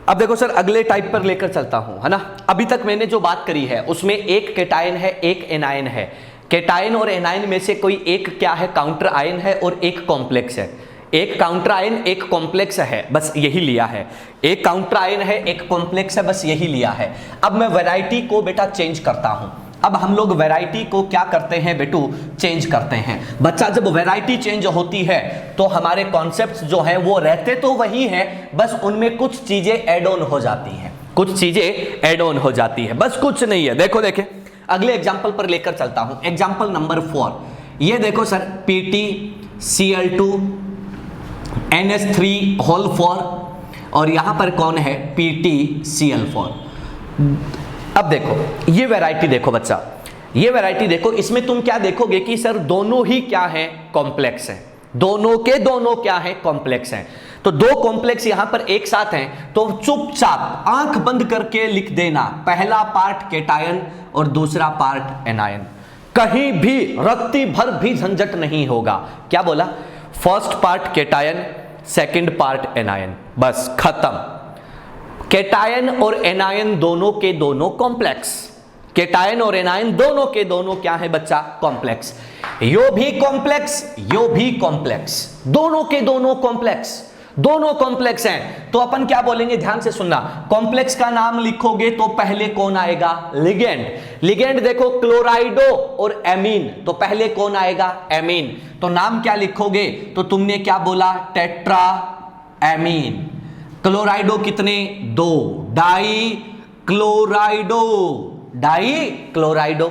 अब देखो सर, अगले टाइप पर लेकर चलता हूं, है ना। अभी तक मैंने जो बात करी है उसमें एक कैटायन है, एक एनायन है। कैटायन और एनायन में से कोई एक क्या है, काउंटर आयन है और एक कॉम्प्लेक्स है। एक काउंटर आयन, एक कॉम्प्लेक्स है, बस यही लिया है। एक काउंटर आयन है, एक कॉम्प्लेक्स है, बस यही लिया है। अब मैं वैरायटी को बेटा चेंज करता हूं। अब हम लोग वैरायटी को क्या करते हैं बेटू, चेंज करते हैं। बच्चा जब वैरायटी चेंज होती है तो हमारे कॉन्सेप्ट्स जो हैं वो रहते तो वही हैं, बस उनमें कुछ चीजें ऐड ऑन हो जाती हैं, कुछ चीजें ऐड ऑन हो जाती है, बस कुछ नहीं है। देखो देखें, अगले एग्जाम्पल पर लेकर चलता हूं, एग्जाम्पल नंबर 4। ये देखो सर, PtCl2 NH3 और यहां पर कौन है, PtCl4। अब देखो ये वैरायटी देखो बच्चा, ये वैरायटी देखो, इसमें तुम क्या देखोगे कि सर दोनों ही क्या हैं, कॉम्प्लेक्स हैं। दोनों के दोनों क्या हैं, कॉम्प्लेक्स हैं। तो दो कॉम्प्लेक्स यहां पर एक साथ हैं, तो चुपचाप आंख बंद करके लिख देना, पहला पार्ट कैटायन और दूसरा पार्ट एनायन। कहीं भी रत्ती भर भी झंझट नहीं होगा। क्या बोला, first part cation, second part anion, बस खत्म। कैटायन और एनायन दोनों के दोनों कॉम्प्लेक्स, कैटायन और एनायन दोनों के दोनों क्या है बच्चा, कॉम्प्लेक्स। यो भी कॉम्प्लेक्स, यो भी कॉम्प्लेक्स, दोनों के दोनों कॉम्प्लेक्स, दोनों कॉम्प्लेक्स हैं। तो अपन क्या बोलेंगे, ध्यान से सुनना, कॉम्प्लेक्स का नाम लिखोगे तो पहले कौन आएगा, लिगेंड। लिगेंड देखो, क्लोराइडो और एमीन, तो पहले कौन आएगा, एमीन। तो नाम क्या लिखोगे, तो तुमने क्या बोला, टेट्रा एमीन। क्लोराइडो कितने, 2, डाई क्लोराइडो, डाई क्लोराइडो।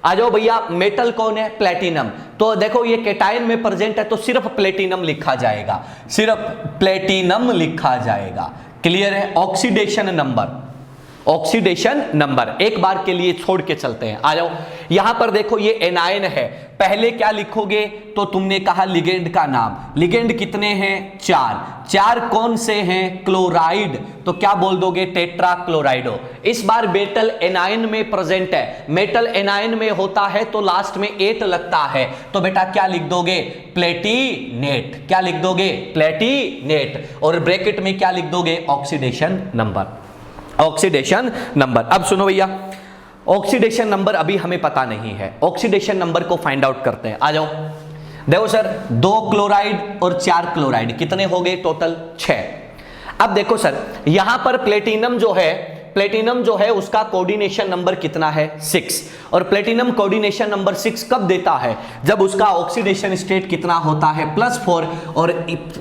आ जाओ भैया, मेटल कौन है, प्लेटिनम। तो देखो ये कैटायन में प्रेजेंट है तो सिर्फ प्लेटिनम लिखा जाएगा, सिर्फ प्लेटिनम लिखा जाएगा। क्लियर है? Oxidation number, oxidation number. एक बार के लिए छोड़ के चलते हैं, आ जाओ। यहां पर देखो ये एनायन है, पहले क्या लिखोगे? तो तुमने कहा लिगेंड का नाम। लिगेंड कितने हैं? 4। 4 कौन से हैं? क्लोराइड। तो क्या बोल दोगे? टेट्रा क्लोराइडो। इस बार मेटल एनायन में प्रेजेंट है। मेटल एनायन में होता है तो लास्ट में 8 लगता है, तो बेटा क्या लिख दोगे? प्लेटिनेट। क्या लिख दोगे? प्लेटिनेट। और ब्रैकेट में क्या लिख दोगे? Oxidation number. Oxidation number. अब सुनो भैया, ऑक्सीडेशन नंबर अभी हमें पता नहीं है, ऑक्सीडेशन नंबर को फाइंड आउट करते हैं। आ जाओ। देखो सर, 2 क्लोराइड और 4 क्लोराइड कितने हो गए टोटल? 6। अब देखो सर, यहां पर प्लेटिनम जो है उसका कोऑर्डिनेशन नंबर कितना है? 6। और प्लेटिनम कोऑर्डिनेशन नंबर 6 कब देता है? जब उसका ऑक्सीडेशन स्टेट कितना होता है? +4। और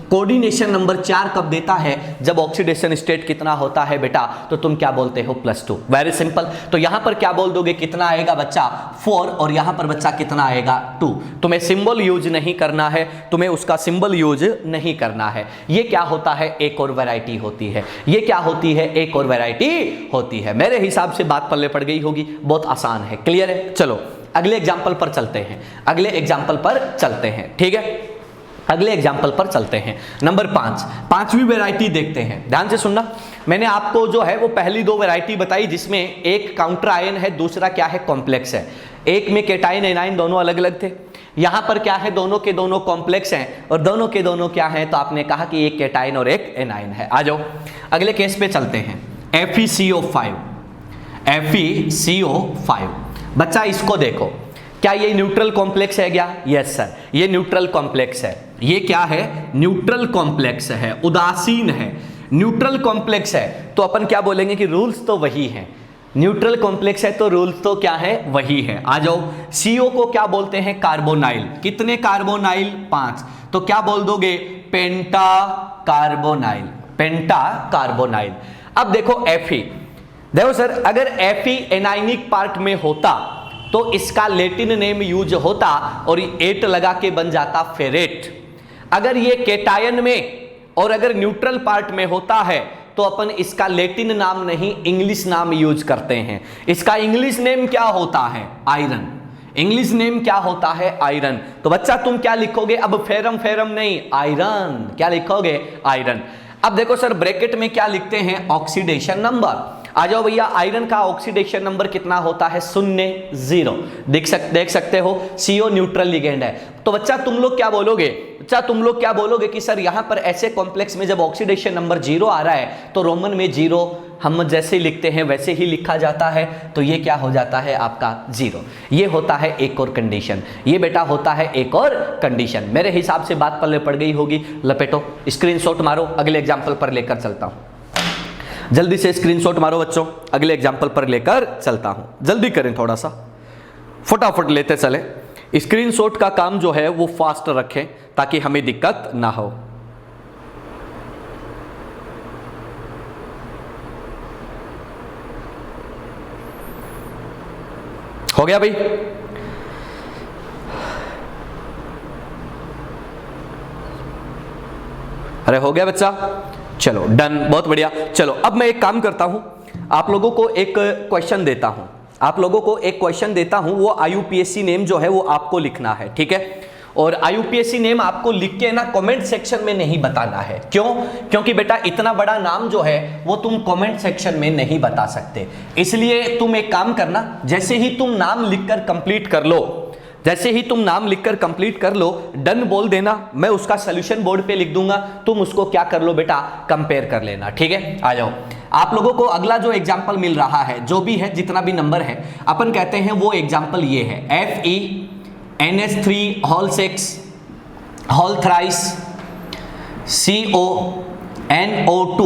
कोऑर्डिनेशन नंबर 4 कब देता है? जब ऑक्सीडेशन स्टेट कितना होता है बेटा? तो तुम क्या बोलते हो? +2। Very simple. तो यहां पर क्या बोल दोगे? कितना आएगा बच्चा? 4। और यहां पर बच्चा कितना आएगा? 2। तुम्हें सिंबल यूज नहीं करना है, तुम्हें उसका सिंबल यूज नहीं करना है। ये क्या होता है? एक और वैरायटी होती है। ये क्या होती है? एक और वैरायटी होती है। मेरे हिसाब से बात पल्ले पड़ गई होगी, बहुत आसान है। क्लियर है? चलो अगले एग्जांपल पर चलते हैं। अगले एग्जांपल पर चलते हैं, ठीक है? अगले एग्जांपल पर चलते हैं। नंबर 5, 5वीं वैरायटी देखते हैं। ध्यान से सुनना, मैंने आपको जो है वो पहली 2 वैरायटी बताई, जिसमें एक काउंटर आयन है, दूसरा क्या है? कॉम्प्लेक्स है। एक में केटाइन एनाइन दोनों अलग अलग थे, यहां पर क्या है? दोनों के दोनों कॉम्प्लेक्स हैं। और दोनों के दोनों क्या है? तो आपने कहा कि एक केटाइन और एक एनाइन है। आ जाओ अगले केस पे चलते हैं। FeCO5। FeCO5 बच्चा इसको देखो, क्या ये न्यूट्रल कॉम्प्लेक्स है क्या? यस सर, ये न्यूट्रल कॉम्प्लेक्स है। ये क्या है? न्यूट्रल कॉम्प्लेक्स है, उदासीन है, न्यूट्रल कॉम्प्लेक्स है। तो अपन क्या बोलेंगे कि रूल्स तो वही हैं। न्यूट्रल कॉम्प्लेक्स है तो रूल्स तो क्या है? वही है। आ जाओ। CO को क्या बोलते हैं? कार्बोनाइल। कितने कार्बोनाइल? 5। तो क्या बोल दोगे? पेंटा कार्बोनाइल। पेंटा कार्बोनाइल। अब देखो Fe, देखो सर, अगर Fe एनाइनिक पार्ट में होता तो इसका लैटिन नेम यूज होता और 8 लगा के बन जाता फेरेट। अगर ये केटायन में और अगर न्यूट्रल पार्ट में होता है तो अपन इसका लैटिन नाम नहीं, इंग्लिश नाम यूज करते हैं। इसका इंग्लिश नेम क्या होता है? आयरन। इंग्लिश नेम क्या होता है? आयरन। तो बच्चा तुम क्या लिखोगे? अब फेरम नहीं, आयरन। क्या लिखोगे? आयरन। अब देखो सर, ब्रैकेट में क्या लिखते हैं? Oxidation number. आ जाओ भैया, आयरन का ऑक्सीडेशन नंबर कितना होता है? 0। देख सकते हो, CO न्यूट्रल लिगेंड है। तो बच्चा तुम लोग क्या बोलोगे? कि सर यहां पर ऐसे कॉम्प्लेक्स में जब ऑक्सीडेशन नंबर 0 आ रहा है तो रोमन में 0 हम जैसे लिखते हैं वैसे ही लिखा जाता है। तो ये क्या हो जाता है? आपका 0। ये होता है एक और कंडीशन। ये बेटा होता है एक और कंडीशन। मेरे हिसाब से बात पल्ले पड़ गई होगी। लपेटो, स्क्रीनशॉट मारो, अगले एग्जाम्पल पर लेकर चलता हूं। जल्दी से स्क्रीनशॉट मारो बच्चों, अगले एग्जाम्पल पर लेकर चलता हूं। जल्दी करें, थोड़ा सा फटाफट लेते चले। स्क्रीनशॉट का काम जो है वो फास्ट रखें ताकि हमें दिक्कत ना हो। हो गया भाई? अरे हो गया बच्चा? चलो डन, बहुत बढ़िया। चलो अब मैं एक काम करता हूं, आप लोगों को एक क्वेश्चन देता हूं। वो IUPAC नेम जो है वो आपको लिखना है, ठीक है? और IUPAC नेम आपको लिख के ना कमेंट सेक्शन में नहीं बताना है। क्यों? क्योंकि बेटा इतना बड़ा नाम जो है वो तुम कमेंट सेक्शन में नहीं बता सकते। इसलिए तुम एक काम करना, जैसे ही तुम नाम लिखकर कंप्लीट कर लो, डन बोल देना। मैं उसका सोल्यूशन बोर्ड पे लिख दूंगा, तुम उसको क्या कर लो बेटा? कंपेयर कर लेना, ठीक है? आ जाओ। आप लोगों को अगला जो एग्जाम्पल मिल रहा है, जो भी है, जितना भी नंबर है, अपन कहते हैं वो एग्जाम्पल ये है। FeNH3 whole 6 whole thrice CONO2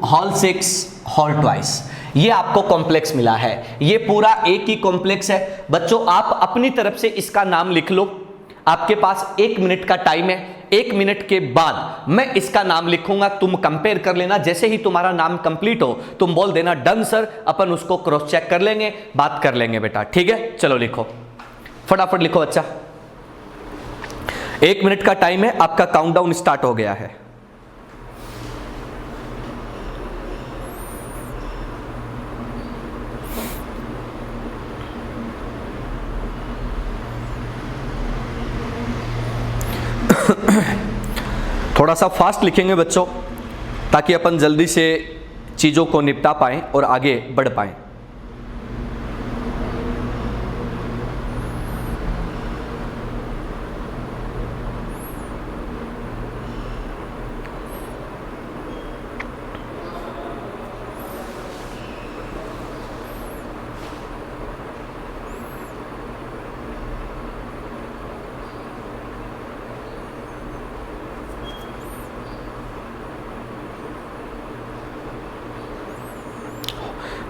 whole 6 whole twice. ये आपको कॉम्प्लेक्स मिला है। ये पूरा एक ही कॉम्प्लेक्स है। बच्चों आप अपनी तरफ से इसका नाम लिख लो। आपके पास 1 मिनट का टाइम है। 1 मिनट के बाद मैं इसका नाम लिखूंगा, तुम कंपेयर कर लेना। जैसे ही तुम्हारा नाम कंप्लीट हो तुम बोल देना डन सर, अपन उसको क्रॉस चेक कर लेंगे, बात कर लेंगे बेटा, ठीक है? चलो लिखो, फटाफट लिखो बच्चा। 1 मिनट का टाइम है, आपका काउंटडाउन स्टार्ट हो गया है। थोड़ा सा फास्ट लिखेंगे बच्चों, ताकि अपन जल्दी से चीज़ों को निपटा पाएं और आगे बढ़ पाएं।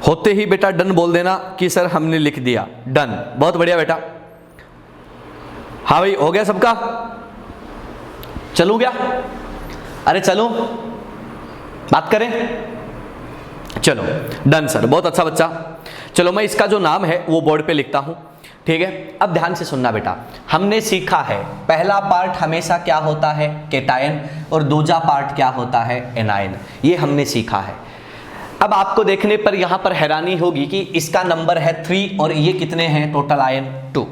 होते ही बेटा डन बोल देना कि सर हमने लिख दिया। डन, बहुत बढ़िया बेटा। हाँ भाई, हो गया सबका? चलूं क्या? अरे चलूं, बात करें? चलो डन सर, बहुत अच्छा बच्चा। चलो मैं इसका जो नाम है वो बोर्ड पे लिखता हूं, ठीक है। अब ध्यान से सुनना बेटा, हमने सीखा है पहला पार्ट हमेशा क्या होता है, केटायन, और दूसरा पार्ट क्या होता है, एनायन। ये हमने सीखा है। अब आपको देखने पर यहां पर हैरानी होगी कि इसका नंबर है 3 और ये कितने हैं टोटल आयन, 2।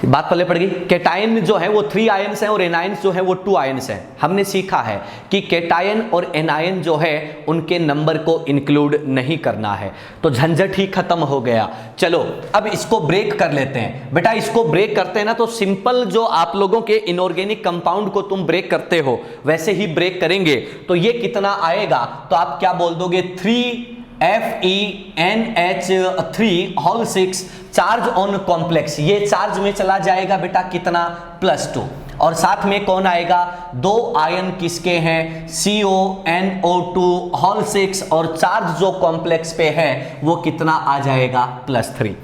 बात पल्ले पड़ गई। केटायन जो है वो 3 आयन्स हैं और एनायंस जो है वो 2 आयन्स हैं। हमने सीखा है कि केटायन और एनायन जो है उनके नंबर को इंक्लूड नहीं करना है, तो झंझट ही खत्म हो गया। चलो अब इसको ब्रेक कर लेते हैं बेटा। इसको ब्रेक करते हैं ना, तो सिंपल जो आप लोगों के इनऑर्गेनिक कंपाउंड को तुम ब्रेक करते हो वैसे ही ब्रेक करेंगे। तो ये कितना आएगा, तो आप क्या बोल दोगे, 3FeNH3 चार्ज ऑन कॉम्प्लेक्स। ये चार्ज में चला जाएगा बेटा कितना, +2। और साथ में कौन आएगा, 2 आयन किसके हैं, CONO2 और चार्ज जो कॉम्प्लेक्स पे है वो कितना आ जाएगा, +3।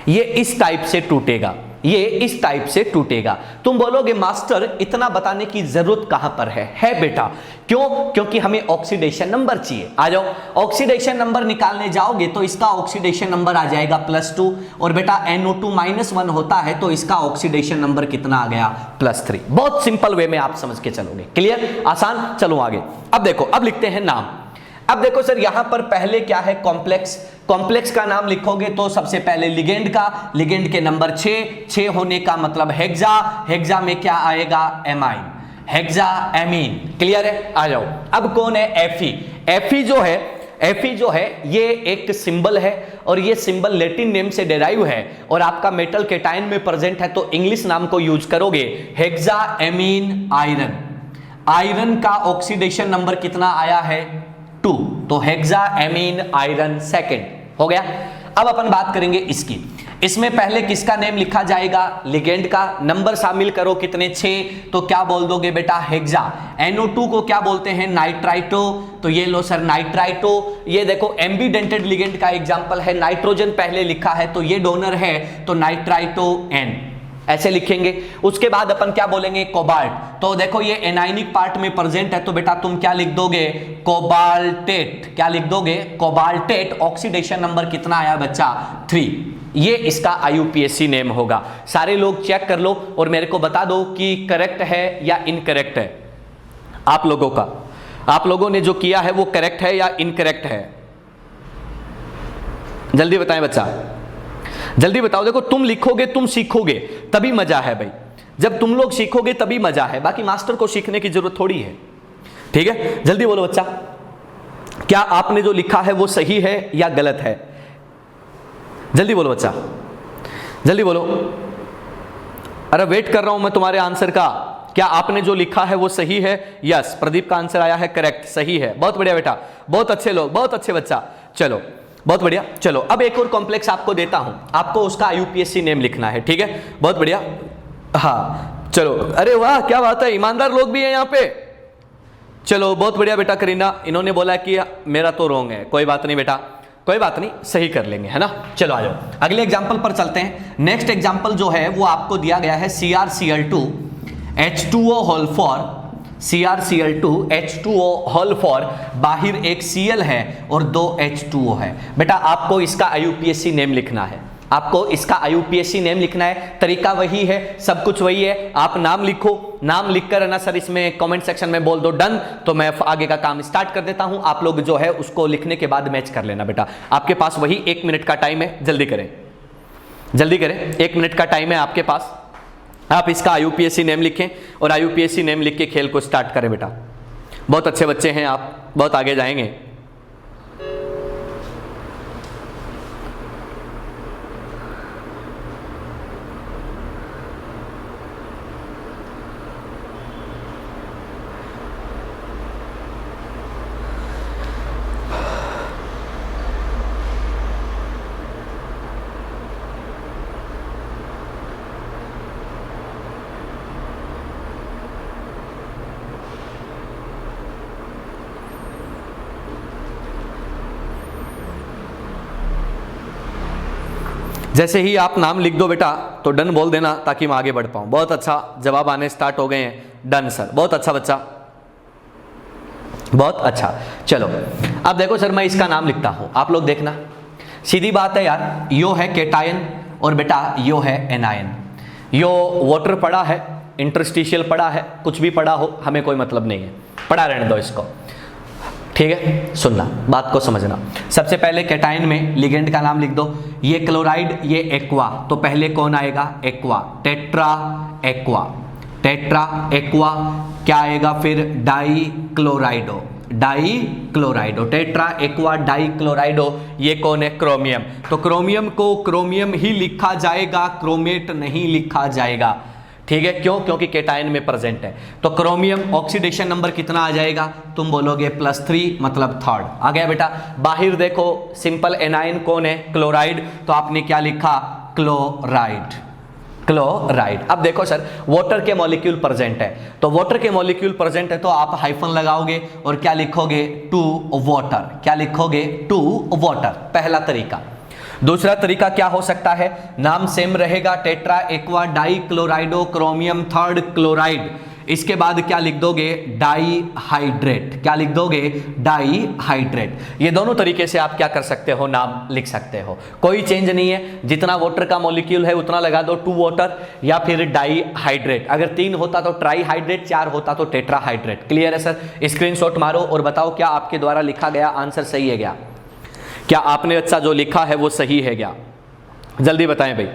ये इस टाइप से टूटेगा, ये इस टाइप से टूटेगा। तुम बोलोगे मास्टर इतना बताने की जरूरत कहां पर है बेटा? क्यों? क्योंकि हमें ऑक्सीडेशन नंबर चाहिए। आ जाओ, ऑक्सीडेशन नंबर निकालने जाओगे तो इसका ऑक्सीडेशन नंबर आ जाएगा +2, और बेटा NO2-1 होता है तो इसका ऑक्सीडेशन नंबर कितना आ गया, +3। बहुत सिंपल वे में आप समझ के चलोगे। क्लियर, आसान। चलो आगे। अब देखो, अब लिखते हैं नाम। अब देखो सर, यहां पर पहले क्या है, कॉम्प्लेक्स। कॉम्प्लेक्स का नाम लिखोगे तो सबसे पहले लिगेंड का, लिगेंड के नंबर 6 होने का मतलब हेक्सा। हेक्सा में क्या आएगा, एमाइन, हेक्सा एमीन। क्लियर है? आ जाओ। अब कौन है, एफी। एफी जो है ये एक सिंबल है, और ये सिंबल लैटिन नेम से डेराइव है, और आपका मेटल केटायन में प्रेजेंट है तो इंग्लिश नाम को यूज करोगे, हेक्सा एमीन आयरन। आयरन का ऑक्सीडेशन नंबर कितना आया है, 2, तो हेक्सा एमीन आयरन सेकंड हो गया। अब अपन बात करेंगे इसकी। इसमें पहले किसका नेम लिखा जाएगा, लिगेंड का। नंबर शामिल करो कितने, 6, तो क्या बोल दोगे बेटा, हेक्सा। NO2 को क्या बोलते हैं, नाइट्राइटो, तो ये लो सर नाइट्राइटो। ये देखो एम्बीडेंटेड लिगेंड का एग्जांपल है, नाइट्रोजन पहले लिखा है तो ये डोनर है, तो नाइट्राइटो N ऐसे लिखेंगे। उसके बाद अपन क्या बोलेंगे, कोबाल्ट। तो देखो ये एनायनिक पार्ट में प्रेजेंट है तो बेटा तुम क्या लिख दोगे, कोबाल्टेट। क्या लिख दोगे, कोबाल्टेट। ऑक्सीडेशन नंबर कितना आया बच्चा, 3। ये इसका IUPAC नेम होगा। सारे लोग चेक कर लो और मेरे को बता दो कि करेक्ट है या इनकरेक्ट है। आप लोगों का, आप लोगों ने जो किया है वो करेक्ट है या इनकरेक्ट है, जल्दी बताएं बच्चा, जल्दी बताओ। देखो तुम लिखोगे, तुम सीखोगे तभी मजा है भाई। जब तुम लोग सीखोगे तभी मजा है, बाकी मास्टर को सीखने की जरूरत थोड़ी है। ठीक है, जल्दी बोलो बच्चा, क्या आपने जो लिखा है वो सही है या गलत है? जल्दी बोलो बच्चा, जल्दी बोलो। अरे वेट कर रहा हूं मैं तुम्हारे आंसर का। क्या आपने जो लिखा है वो सही है? यस, प्रदीप का आंसर आया है करेक्ट, सही है। बहुत बढ़िया बेटा, बहुत अच्छे लोग, बहुत अच्छे बच्चा। चलो बहुत बढ़िया। चलो अब एक और कॉम्प्लेक्स आपको देता हूं, आपको उसका IUPAC नेम लिखना है। ठीक है, बहुत बढ़िया। हाँ चलो, अरे वाह क्या बात है, ईमानदार लोग भी हैं यहाँ पे। चलो बहुत बढ़िया बेटा। करीना, इन्होंने बोला कि मेरा तो रॉन्ग है, कोई बात नहीं बेटा, कोई बात नहीं, सही कर लेंगे, है ना। चलो आ जाओ अगले एग्जाम्पल पर चलते हैं। नेक्स्ट एग्जाम्पल जो है वो आपको दिया गया है CrCl2 H2O whole for, CrCl2 H2O whole for, बाहर एक Cl है और 2 H2O है। बेटा आपको इसका IUPAC नेम लिखना है, आपको इसका IUPAC नेम लिखना है। तरीका वही है, सब कुछ वही है। आप नाम लिखो, नाम लिखकर है ना सर इसमें कमेंट सेक्शन में बोल दो डन, तो मैं आगे का काम स्टार्ट कर देता हूं। आप लोग जो है उसको लिखने के बाद मैच कर लेना बेटा। आपके पास वही 1 मिनट का टाइम है, जल्दी करें, जल्दी करें, 1 मिनट का टाइम है आपके पास। आप इसका IUPAC नेम लिखें और IUPAC नेम लिख के खेल को स्टार्ट करें बेटा। बहुत अच्छे बच्चे हैं आप, बहुत आगे जाएंगे। जैसे ही आप नाम लिख दो बेटा तो डन बोल देना ताकि मैं आगे बढ़ पाऊं। बहुत अच्छा, जवाब आने स्टार्ट हो गए हैं। डन सर, बहुत अच्छा बच्चा, बहुत अच्छा। चलो अब देखो सर, मैं इसका नाम लिखता हूं, आप लोग देखना। सीधी बात है यार, यो है केटायन और बेटा यो है एनायन। यो वाटर पड़ा है, इंटरस्टिशियल पड़ा है, कुछ भी पड़ा हो हमें कोई मतलब नहीं है, पड़ा रहने दो इसको, ठीक है। सुनना, बात को समझना। सबसे पहले कैटायन में लिगेंड का नाम लिख दो। ये क्लोराइड, ये एक्वा, तो पहले कौन आएगा? Aqua, tetra aqua, tetra aqua. क्या आएगा फिर? Die क्लोराइडो, die क्लोराइडो, tetra aqua di क्लोराइडो। ये कौन है? क्रोमियम। तो क्रोमियम को क्रोमियम ही लिखा जाएगा, क्रोमेट नहीं लिखा जाएगा, ठीक है। क्यों? क्योंकि केटायन में प्रेजेंट है। तो क्रोमियम ऑक्सीडेशन नंबर कितना आ जाएगा? तुम बोलोगे +3, मतलब थर्ड आ गया बेटा। बाहर देखो, सिंपल एनायन कौन है? क्लोराइड, तो आपने क्या लिखा? Chloride, chloride. अब देखो सर, वाटर के मॉलिक्यूल प्रेजेंट है, तो वाटर के मॉलिक्यूल प्रेजेंट है तो आप हाइफन लगाओगे और क्या लिखोगे? Two water. क्या लिखोगे? टू वाटर, पहला तरीका। दूसरा तरीका क्या हो सकता है? नाम सेम रहेगा, tetra aqua di chlorido chromium third chloride. इसके बाद क्या लिख दोगे? Dihydrate. क्या लिख दोगे? Dihydrate. ये दोनों तरीके से आप क्या कर सकते हो? नाम लिख सकते हो, कोई चेंज नहीं है। जितना वाटर का मॉलिक्यूल है उतना लगा दो, टू वाटर या फिर डाई हाइड्रेट। अगर 3 होता तो ट्राई हाइड्रेट, 4 होता तो टेट्रा हाइड्रेट। क्लियर है सर? स्क्रीनशॉट मारो और बताओ क्या आपके द्वारा लिखा गया आंसर सही है क्या? क्या आपने अच्छा जो लिखा है वो सही है क्या? जल्दी बताएं भाई,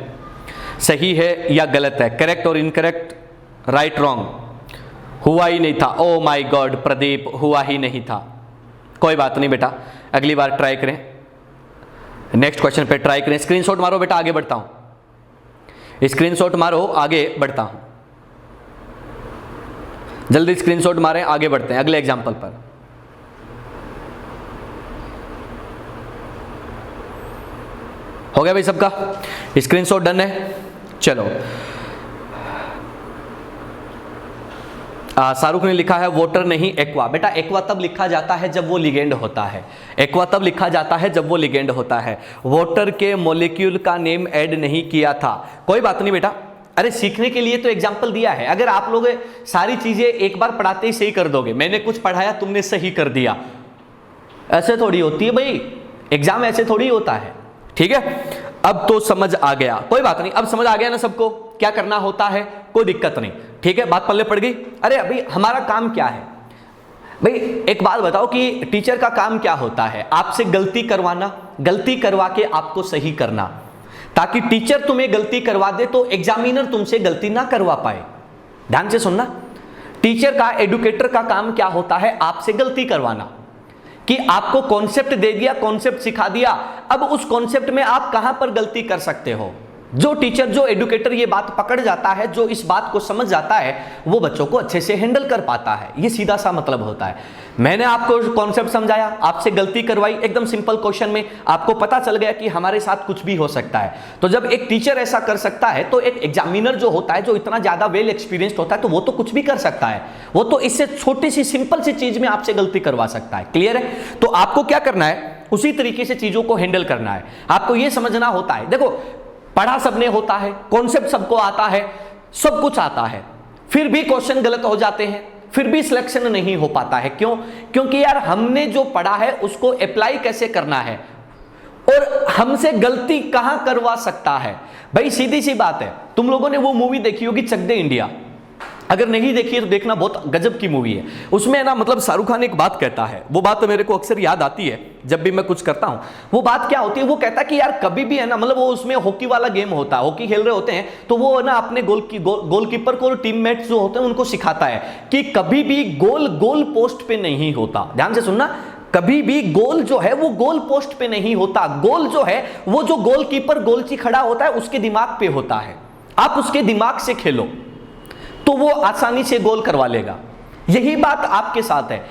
सही है या गलत है? करेक्ट और इनकरेक्ट, राइट रॉन्ग? हुआ ही नहीं था। ओ माय गॉड प्रदीप, हुआ ही नहीं था। कोई बात नहीं बेटा, अगली बार ट्राई करें, नेक्स्ट क्वेश्चन पे ट्राई करें। स्क्रीनशॉट मारो बेटा, आगे बढ़ता हूं। स्क्रीनशॉट मारो, आगे बढ़ता हूं। जल्दी स्क्रीनशॉट मारें, आगे बढ़ते हैं अगले एग्जाम्पल पर। हो गया भाई सबका? स्क्रीनशॉट डन है? चलो, शाहरुख ने लिखा है वाटर नहीं एक्वा। बेटा एक्वा तब लिखा जाता है जब वो लिगेंड होता है, एक्वा तब लिखा जाता है जब वो लिगेंड होता है। वाटर के मॉलिक्यूल का नेम ऐड नहीं किया था। कोई बात नहीं बेटा, अरे सीखने के लिए तो एग्जाम्पल दिया है। अगर आप लोग सारी चीजें एक बार पढ़ाते ही सही कर दोगे, मैंने कुछ पढ़ाया तुमने सही कर दिया, ऐसे थोड़ी होती है भाई, एग्जाम ऐसे थोड़ी होता है, ठीक है। अब तो समझ आ गया, कोई बात नहीं, अब समझ आ गया ना सबको क्या करना होता है, कोई दिक्कत नहीं, ठीक है। बात पल्ले पड़ गई। अरे अभी हमारा काम क्या है भाई? एक बात बताओ कि टीचर का काम क्या होता है? आपसे गलती करवाना, गलती करवा के आपको सही करना, ताकि टीचर तुम्हें गलती करवा दे तो एग्जामिनर तुमसे गलती ना करवा पाए। ध्यान से सुनना, टीचर का, एडुकेटर का काम क्या होता है? आपसे गलती करवाना, कि आपको कॉन्सेप्ट दे दिया, कॉन्सेप्ट सिखा दिया, अब उस कॉन्सेप्ट में आप कहां पर गलती कर सकते हो। जो टीचर, जो एडुकेटर ये बात पकड़ जाता है, जो इस बात को समझ जाता है, वो बच्चों को अच्छे से हैंडल कर पाता है। ये सीधा सा मतलब होता है। मैंने आपको कॉन्सेप्ट समझाया, आपसे गलती करवाई, एकदम सिंपल क्वेश्चन में आपको पता चल गया कि हमारे साथ कुछ भी हो सकता है। तो जब एक टीचर ऐसा कर सकता है तो एक एग्जामिनर जो होता है, जो इतना ज्यादा वेल एक्सपीरियंस्ड होता है, तो वो तो कुछ भी कर सकता है। वो तो इससे छोटी सी सिंपल सी चीज में आपसे गलती करवा सकता है। क्लियर है? तो आपको क्या करना है? उसी तरीके से चीजों को हैंडल करना है। आपको यह समझना होता है, देखो पढ़ा सबने होता है, कॉन्सेप्ट सबको आता है, सब कुछ आता है, फिर भी क्वेश्चन गलत हो जाते हैं, फिर भी सिलेक्शन नहीं हो पाता है। क्यों? क्योंकि यार हमने जो पढ़ा है उसको अप्लाई कैसे करना है और हमसे गलती कहां करवा सकता है। भाई सीधी सी बात है, तुम लोगों ने वो मूवी देखी होगी चक दे इंडिया, अगर नहीं देखी है तो देखना, बहुत गजब की मूवी है। उसमें है ना, मतलब शाहरुख खान एक बात कहता है, वो बात तो मेरे को अक्सर याद आती है जब भी मैं कुछ करता हूं। वो बात क्या होती है, वो कहता है कि यार कभी भी है ना, मतलब वो उसमें हॉकी वाला गेम होता है, हॉकी खेल रहे होते हैं, तो वो है ना अपने गोलकीपर को और टीममेट्स जो होते हैं उनको सिखाता है कि कभी भी गोल पोस्ट पे नहीं होता। ध्यान से सुनना, कभी भी गोल जो है वो गोल पोस्ट पे नहीं होता। गोल जो है वो जो गोलकीपर गोलची खड़ा होता है उसके दिमाग पे होता है। आप उसके दिमाग से खेलो तो वो आसानी से गोल करवा लेगा। यही बात आपके साथ है।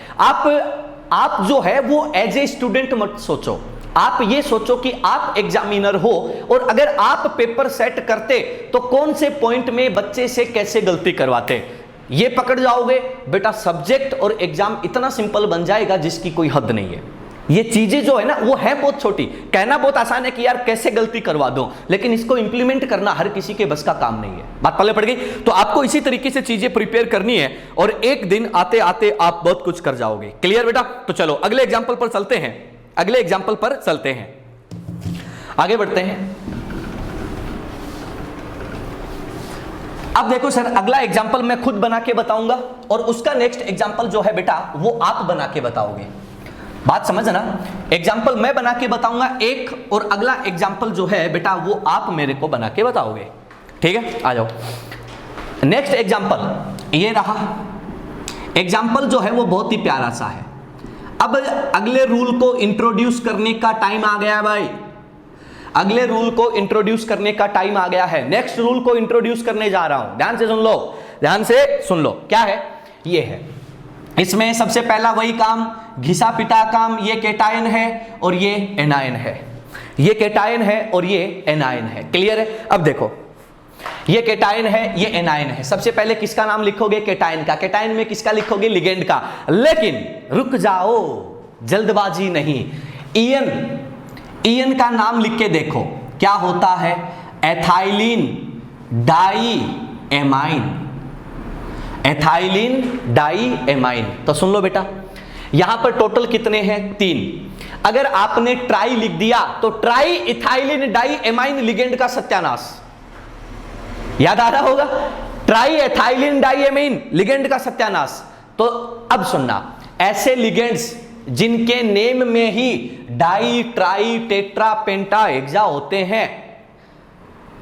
आप जो है वो एज ए स्टूडेंट मत सोचो, आप ये सोचो कि आप एग्जामिनर हो और अगर आप पेपर सेट करते तो कौन से पॉइंट में बच्चे से कैसे गलती करवाते, ये पकड़ जाओगे बेटा, सब्जेक्ट और एग्जाम इतना सिंपल बन जाएगा जिसकी कोई हद नहीं है। ये चीजें जो है ना वो है बहुत छोटी, कहना बहुत आसान है कि यार कैसे गलती करवा दो, लेकिन इसको इंप्लीमेंट करना हर किसी के बस का काम नहीं है। बात पल्ले पड़ गई? तो आपको इसी तरीके से चीजें प्रिपेयर करनी है और एक दिन आते आते आप बहुत कुछ कर जाओगे। क्लियर बेटा? तो चलो अगले एग्जाम्पल पर चलते हैं, अगले एग्जाम्पल पर चलते हैं, आगे बढ़ते हैं। अब देखो सर, अगला एग्जाम्पल मैं खुद बना के बताऊंगा और उसका नेक्स्ट एग्जाम्पल जो है बेटा वो आप बना के बताओगे। बात समझना, एग्जाम्पल मैं बना के बताऊंगा एक, और अगला एग्जाम्पल जो है बेटा वो आप मेरे को बना के बताओगे। ठीक है, आ जाओ। नेक्स्ट एग्जाम्पल ये रहा। एग्जाम्पल जो है वो बहुत ही प्यारा सा है। अब अगले रूल को इंट्रोड्यूस करने का टाइम आ गया भाई, अगले रूल को इंट्रोड्यूस करने का टाइम आ गया है। नेक्स्ट रूल को इंट्रोड्यूस करने जा रहा हूं, ध्यान से सुन लो, ध्यान से सुन लो। क्या है? ये है, इसमें सबसे पहला वही काम, घिसा पिटा काम। ये केटायन है और ये एनायन है, ये केटायन है और ये एनायन है। क्लियर है? अब देखो, ये केटायन है, ये एनायन है। सबसे पहले किसका नाम लिखोगे? केटायन का। केटायन में किसका लिखोगे? लिगेंड का। लेकिन रुक जाओ, जल्दबाजी नहीं। ईएन का नाम लिख के देखो क्या होता है, ethylene diamine, ethylene diamine. तो सुन लो बेटा, यहां पर टोटल कितने हैं? 3। अगर आपने ट्राई लिख दिया तो tri ethylene diamine ligand का सत्यानाश। याद आ रहा होगा, tri ethylene diamine ligand का सत्यानाश। तो अब सुनना, ऐसे लिगेंड्स जिनके नेम में ही di tri tetra penta hexa होते हैं,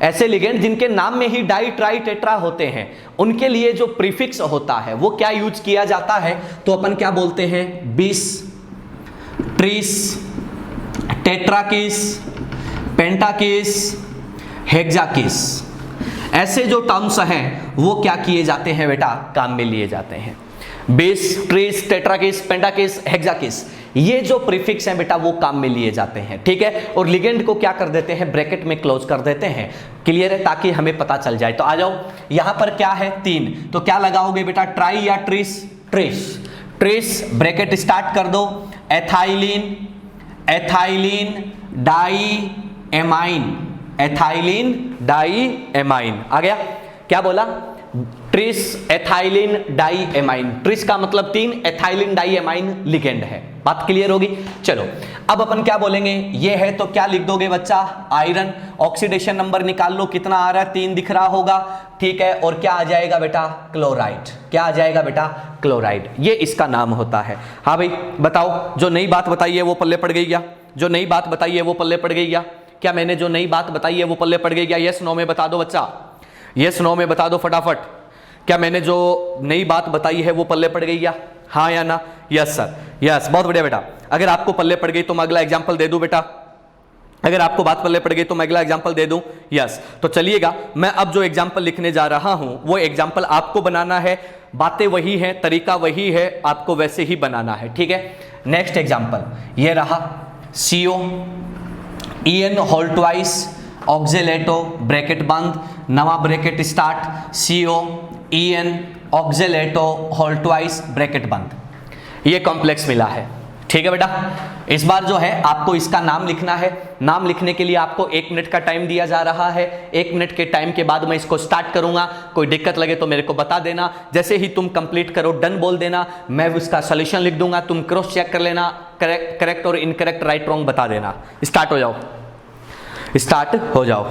ऐसे लिगेंड जिनके नाम में ही डाई ट्राई टेट्रा होते हैं, उनके लिए जो प्रीफिक्स होता है वो क्या यूज किया जाता है? तो अपन क्या बोलते हैं? बिस, ट्रिस, टेट्राकिस, पेंटाकिस, हेक्साकिस। ऐसे जो टर्म्स हैं वो क्या किए जाते हैं बेटा? काम में लिए जाते हैं। बिस, ट्रिस, टेट्राकिस, पेंटाकिस, हेक्साकिस, ये जो प्रीफिक्स हैं बेटा वो काम में लिए जाते हैं। ठीक है, और लिगेंड को क्या कर देते हैं? ब्रैकेट में क्लोज कर देते हैं। क्लियर है? ताकि हमें पता चल जाए। तो आ जाओ, यहां पर क्या है? 3। तो क्या लगाओगे बेटा? ट्राई या tris? Tris. Tris bracket start कर दो, ethylene, ethylene diamine, ethylene diamine. आ गया? क्या बोला? Tris ethylene diamine. Tris का मतलब 3, एथाइलिन डाई एमाइन लिगेंड है। बात क्लियर होगी? चलो अब अपन क्या बोलेंगे? ये है तो क्या लिख दोगे बच्चा? आयरन। ऑक्सीडेशन नंबर निकाल लो, कितना आ रहा है? 3 दिख रहा होगा। ठीक है, और क्या आ जाएगा बेटा? क्लोराइड। क्या आ जाएगा बेटा? क्लोराइड। ये इसका नाम होता है। हाँ भाई बताओ, जो नई बात बताई है वो पल्ले पड़ गई क्या? जो नई बात बताई है वो पल्ले पड़ गई क्या? क्या मैंने जो नई बात बताई है वो पल्ले पड़ गई क्या? यस नो में बता दो बच्चा, यस नो में बता दो फटाफट। क्या मैंने जो नई बात बताई है वो पल्ले पड़ गई क्या? हाँ या ना? यस सर, यस, बहुत बढ़िया बेटा। अगर आपको पल्ले पड़ गई तो मैं अगला एग्जांपल दे दूं बेटा, अगर आपको बात पल्ले पड़ गई तो मैं अगला एग्जांपल दे दूं। यस, तो चलिएगा, मैं अब जो एग्जांपल लिखने जा रहा हूं वो एग्जांपल आपको बनाना है। बातें वही हैं, तरीका वही है, आपको वैसे ही बनाना है। ठीक है, नेक्स्ट एग्जांपल ये रहा। CO EN whole twice oxalato bracket बंद, नवा bracket start, CO EN oxalato whole twice bracket बंद। ये कॉम्प्लेक्स मिला है। ठीक है बेटा, इस बार जो है आपको इसका नाम लिखना है। नाम लिखने के लिए आपको 1 मिनट का टाइम दिया जा रहा है। 1 मिनट के टाइम के बाद मैं इसको स्टार्ट करूंगा। कोई दिक्कत लगे तो मेरे को बता देना। जैसे ही तुम कंप्लीट करो डन बोल देना, मैं उसका सोल्यूशन लिख दूंगा, तुम क्रॉस चेक कर लेना, करेक्ट और इनकरेक्ट, राइट रॉन्ग बता देना। स्टार्ट हो जाओ, स्टार्ट हो जाओ।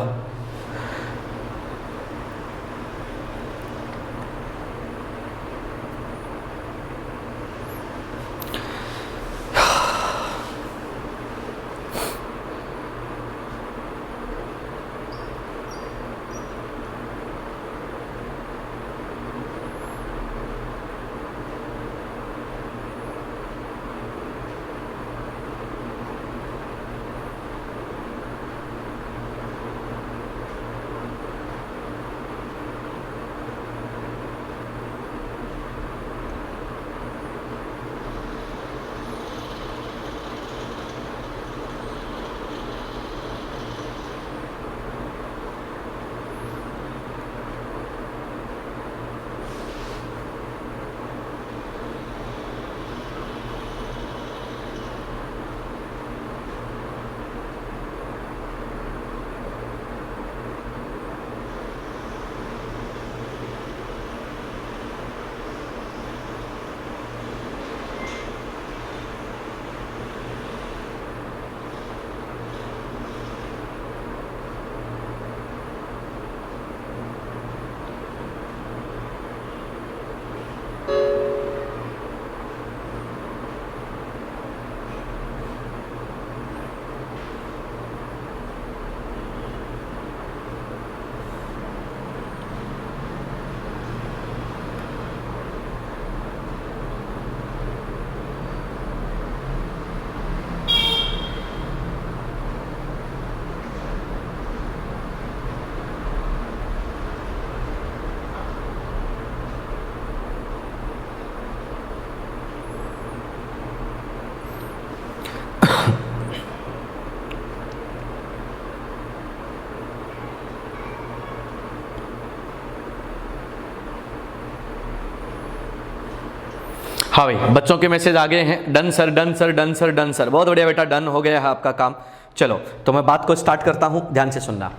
हाँ भाई, बच्चों के मैसेज आ गए हैं, done sir done sir done sir done sir, बहुत बढ़िया बेटा, डन हो गया है आपका काम। चलो तो मैं बात को स्टार्ट करता हूं, ध्यान से सुनना।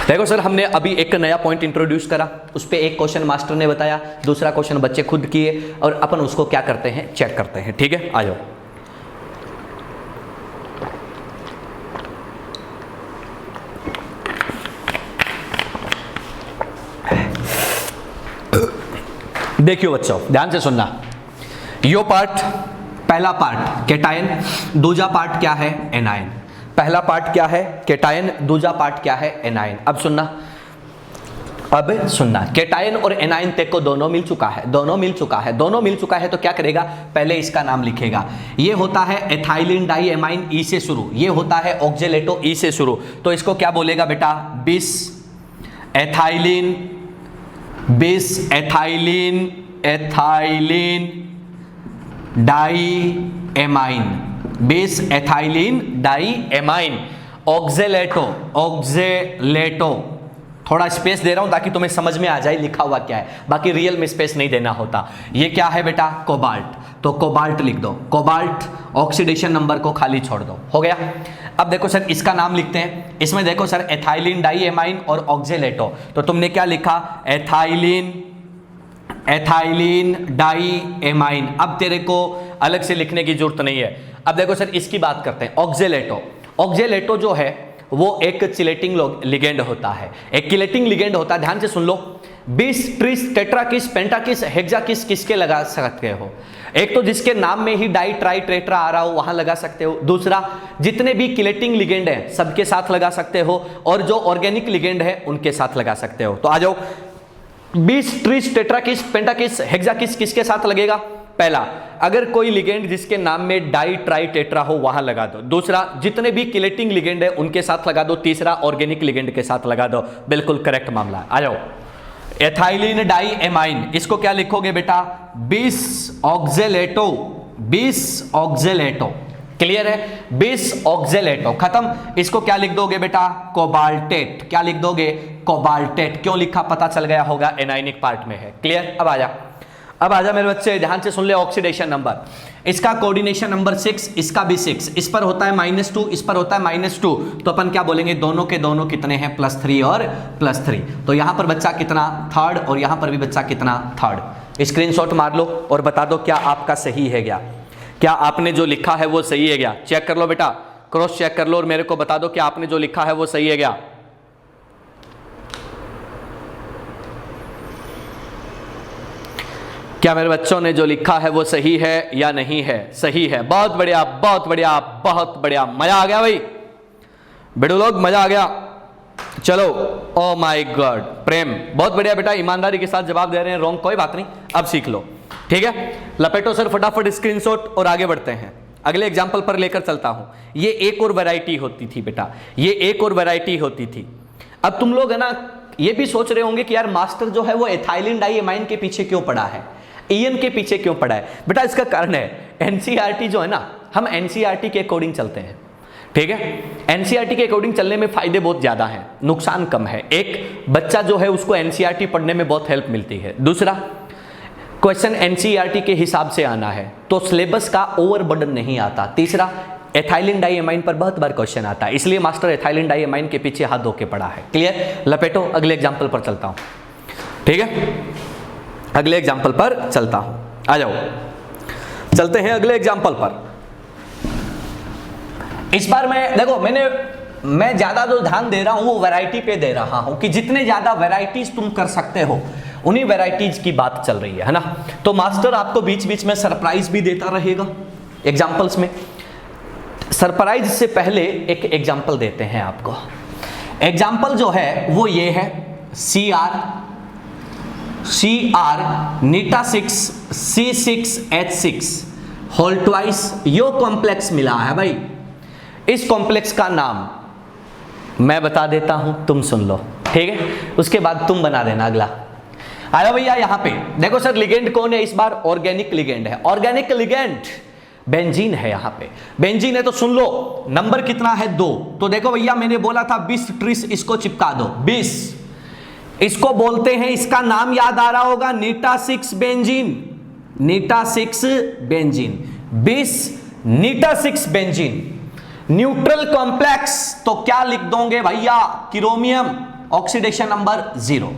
देखो सर, हमने अभी एक नया पॉइंट इंट्रोड्यूस करा, उस पर एक क्वेश्चन मास्टर ने बताया, दूसरा क्वेश्चन बच्चे खुद किए, और अपन उसको क्या करते हैं, चेक करते हैं। ठीक है, आ जाओ। देखियो बच्चों, ध्यान से सुनना। यो पार्ट, पहला पार्ट कैटायन, दूसरा पार्ट क्या है, एनायन। पहला पार्ट क्या है, कैटायन, दूसरा पार्ट क्या है, एनायन। अब सुनना, कैटायन और एनायन तक को दोनों मिल चुका है, दोनों मिल चुका है तो क्या करेगा, पहले इसका नाम लिखेगा। ये होता है एथाइलिन डाइएमाइन, ई से शुरू, ये होता है ऑक्जेलेटो, ई से शुरू, तो इसको क्या बोलेगा बेटा, बिस एथाइलिन डाइएमाइन, बिस एथाइलिन डाइएमाइन, ऑक्जेलेटो। थोड़ा स्पेस दे रहा हूं ताकि तुम्हें समझ में आ जाए लिखा हुआ क्या है, बाकी रियल में स्पेस नहीं देना होता। ये क्या है बेटा, कोबाल्ट, तो कोबाल्ट लिख दो, कोबाल्ट, ऑक्सीडेशन नंबर को खाली छोड़ दो, हो गया। अब देखो सर, इसका नाम लिखते हैं। इसमें देखो सर, एथाइलिन डाइएमाइन और ऑक्जेलेटो, तो तुमने क्या लिखा, एथाइलिन डाइएमाइन। अब तेरे को अलग से लिखने की जरूरत नहीं है। अब देखो सर, इसकी बात करते हैं, ऑक्जेलेटो जो है वो एक चिलेटिंग लिगेंड होता है, एक किलेटिंग लिगेंड होता है। ध्यान से सुन लो, 20 ट्रिस टेट्राकिस पेंटाकिस हेक्साकिस किसके लगा सकते हो, एक तो जिसके नाम में ही डाई ट्राई टेट्रा आ रहा हो वहां लगा सकते हो, दूसरा जितने भी किलेटिंग लिगेंड है सबके साथ लगा सकते हो, और जो ऑर्गेनिक लिगेंड है उनके साथ लगा सकते हो। तो आ जाओ, 20 ट्रिस टेट्राकिस पेंटाकिस हेक्साकिस किसके साथ लगेगा, पहला अगर कोई लिगेंड जिसके नाम में डाई ट्राई टेट्रा हो वहां लगा दो, दूसरा जितने भी किलेटिंग लिगेंड है उनके साथ लगा दो, तीसरा ऑर्गेनिक लिगेंड के साथ लगा दो। बिल्कुल करेक्ट मामला है। आ जाओ, एथाइलिन डाइएमाइन, इसको क्या लिखोगे बेटा, बिस ऑक्जेलेटो, क्लियर है, बिस ऑक्जेलेटो, खत्म। इसको क्या लिख दोगे बेटा, कोबाल्टेट, क्या लिख दोगे, कोबाल्टेट। क्यों लिखा पता चल गया होगा, एनाइनिक पार्ट में है, क्लियर। अब आजा मेरे बच्चे, ध्यान से सुन ले। ऑक्सीडेशन नंबर, इसका कोऑर्डिनेशन नंबर 6, इसका भी 6, इस पर होता है -2, इस पर होता है -2, तो अपन क्या बोलेंगे, दोनों के दोनों कितने हैं, +3 और +3। तो यहां पर बच्चा कितना, 3rd, और यहां पर भी बच्चा कितना, 3rd। स्क्रीनशॉट मार लो और बता दो क्या आपका सही है क्या, क्या आपने जो लिखा है वो सही है क्या, चेक कर लो बेटा, क्रॉस चेक कर लो और मेरे को बता दो क्या आपने जो लिखा है वो सही है क्या। क्या मेरे बच्चों ने जो लिखा है वो सही है या नहीं है, सही है, बहुत बढ़िया बहुत बढ़िया बहुत बढ़िया, मजा आ गया भाई, बेड़ू लोग मजा आ गया। चलो, ओ माय गॉड, प्रेम बहुत बढ़िया बेटा, ईमानदारी के साथ जवाब दे रहे हैं, रॉन्ग कोई बात नहीं, अब सीख लो, ठीक है। लपेटो सर फटाफट स्क्रीनशॉट और आगे बढ़ते हैं, अगले एग्जाम्पल पर लेकर चलता हूं। ये एक और वैरायटी होती थी बेटा, ये एक और वैरायटी होती थी। अब तुम लोग है ना ये भी सोच रहे होंगे कि यार मास्टर जो है वो एथाइलिन डाइएमाइन के पीछे क्यों पड़ा है, ईएन के पीछे क्यों पड़ा है। बेटा इसका कारण है, एनसीईआरटी जो है ना, हम एनसीईआरटी के अकॉर्डिंग चलते हैं, ठीक है। एनसीईआरटी के अकॉर्डिंग चलने में फायदे बहुत ज्यादा हैं, नुकसान कम है। एक, बच्चा जो है उसको एनसीईआरटी पढ़ने में बहुत हेल्प मिलती है। दूसरा, क्वेश्चन एनसीईआरटी के हिसाब से आना है तो सिलेबस का ओवरबर्डन नहीं आता। तीसरा, एथाइलिन डाइएमाइन पर बहुत बार क्वेश्चन आता है, इसलिए मास्टर एथाइलिन डाइएमाइन के पीछे हाथ धो के पड़ा है, क्लियर। लपेटो, अगले एग्जाम्पल पर चलता हूं, ठीक है, अगले एग्जाम्पल पर चलता हूं, आ जाओ, चलते हैं अगले एग्जाम्पल पर। इस बार मैं देखो, मैं ज्यादा जो ध्यान दे रहा हूं वो वैरायटी पे दे रहा हूं कि जितने ज्यादा वैरायटीज तुम कर सकते हो उन्हीं वैरायटीज की बात चल रही है ना। तो मास्टर आपको बीच बीच में सरप्राइज भी देता रहेगा एग्जाम्पल्स में। सरप्राइज से पहले एक एग्जाम्पल देते हैं आपको। एग्जाम्पल जो है वो ये है, CR नीटा 6 C6H6 होल ट्वाइस, यो कॉम्प्लेक्स मिला है भाई। इस कॉम्प्लेक्स का नाम मैं बता देता हूं, तुम सुन लो, ठीक है, उसके बाद तुम बना देना अगला। आया भैया, यहां पे देखो सर, लिगेंड कौन है इस बार, ऑर्गेनिक लिगेंड है। ऑर्गेनिक लिगेंड बेंजीन है, यहां पे बेंजीन है, तो सुन लो नंबर कितना है, 2। तो देखो भैया, मैंने बोला था 20 ट्रिस, इसको चिपका दो, 20 इसको बोलते हैं, इसका नाम याद आ रहा होगा, नीटा 6 बेंजीन, नीटा 6 बेंजीन, बिस नीटा 6 बेंजीन। न्यूट्रल कॉम्प्लेक्स तो क्या लिख दोगे भैया, क्रोमियम, ऑक्सीडेशन नंबर 0।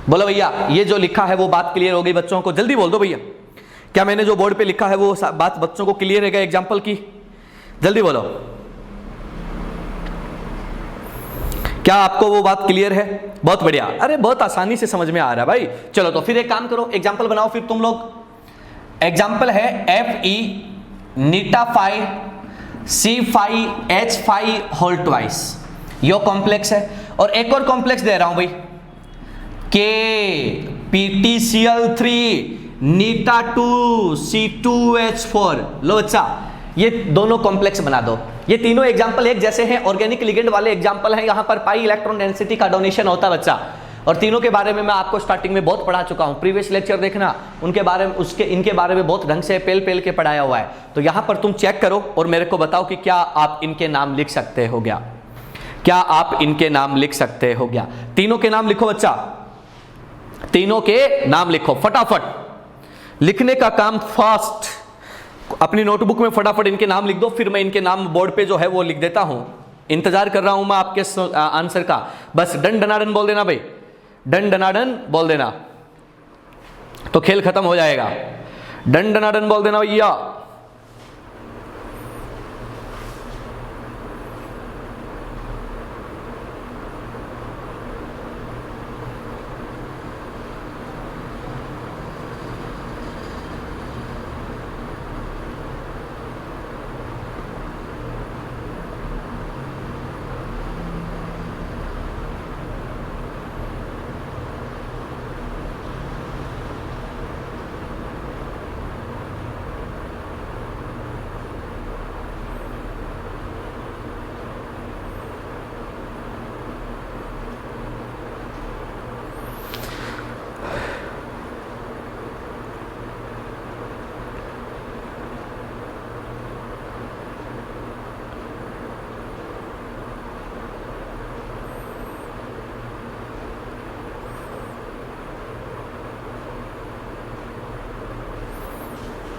बोलो भैया ये जो लिखा है वो बात क्लियर हो गई बच्चों को? जल्दी बोल दो भैया, क्या मैंने जो बोर्ड पे लिखा है वो बात बच्चों को क्लियर है क्या एग्जांपल की? जल्दी बोलो, क्या आपको वो बात क्लियर है? बहुत बढ़िया, अरे बहुत आसानी से समझ में आ रहा है भाई। चलो तो फिर एक काम करो, एग्जांपल बनाओ फिर तुम लोग। एग्जांपल है Fe नीटा 5 C5H5 होल ट्वाइस, यो कॉम्प्लेक्स है। और एक और कॉम्प्लेक्स दे रहा हूं भाई, K PTCl3 नीटा 2 C2H4। लो बच्चा ये दोनों कॉम्प्लेक्स बना दो। ये तीनों एग्जांपल एक जैसे हैं, ऑर्गेनिक लिगेंड वाले एग्जांपल हैं। यहां पर पाई इलेक्ट्रॉन डेंसिटी का डोनेशन होता है बच्चा, और तीनों के बारे में मैं आपको स्टार्टिंग में बहुत पढ़ा चुका हूं। प्रीवियस लेक्चर देखना, उनके बारे में इनके बारे में बहुत ढंग से पेल पेल के पढ़ाया हुआ है। तो यहां पर तुम चेक करो और मेरे को बताओ कि क्या आप इनके नाम लिख सकते हो क्या? क्या आप इनके नाम लिख सकते हो क्या? तीनों के नाम लिखो बच्चा, तीनों के नाम लिखो फटाफट, लिखने का काम फास्ट। अपनी नोटबुक में फटाफट इनके नाम लिख दो, फिर मैं इनके नाम बोर्ड पे जो है वो लिख देता हूं। इंतजार कर रहा हूं मैं आपके आंसर का। बस डन डनाडन बोल देना भाई, डन डनाडन बोल देना तो खेल खत्म हो जाएगा। डन डनाडन बोल देना भैया।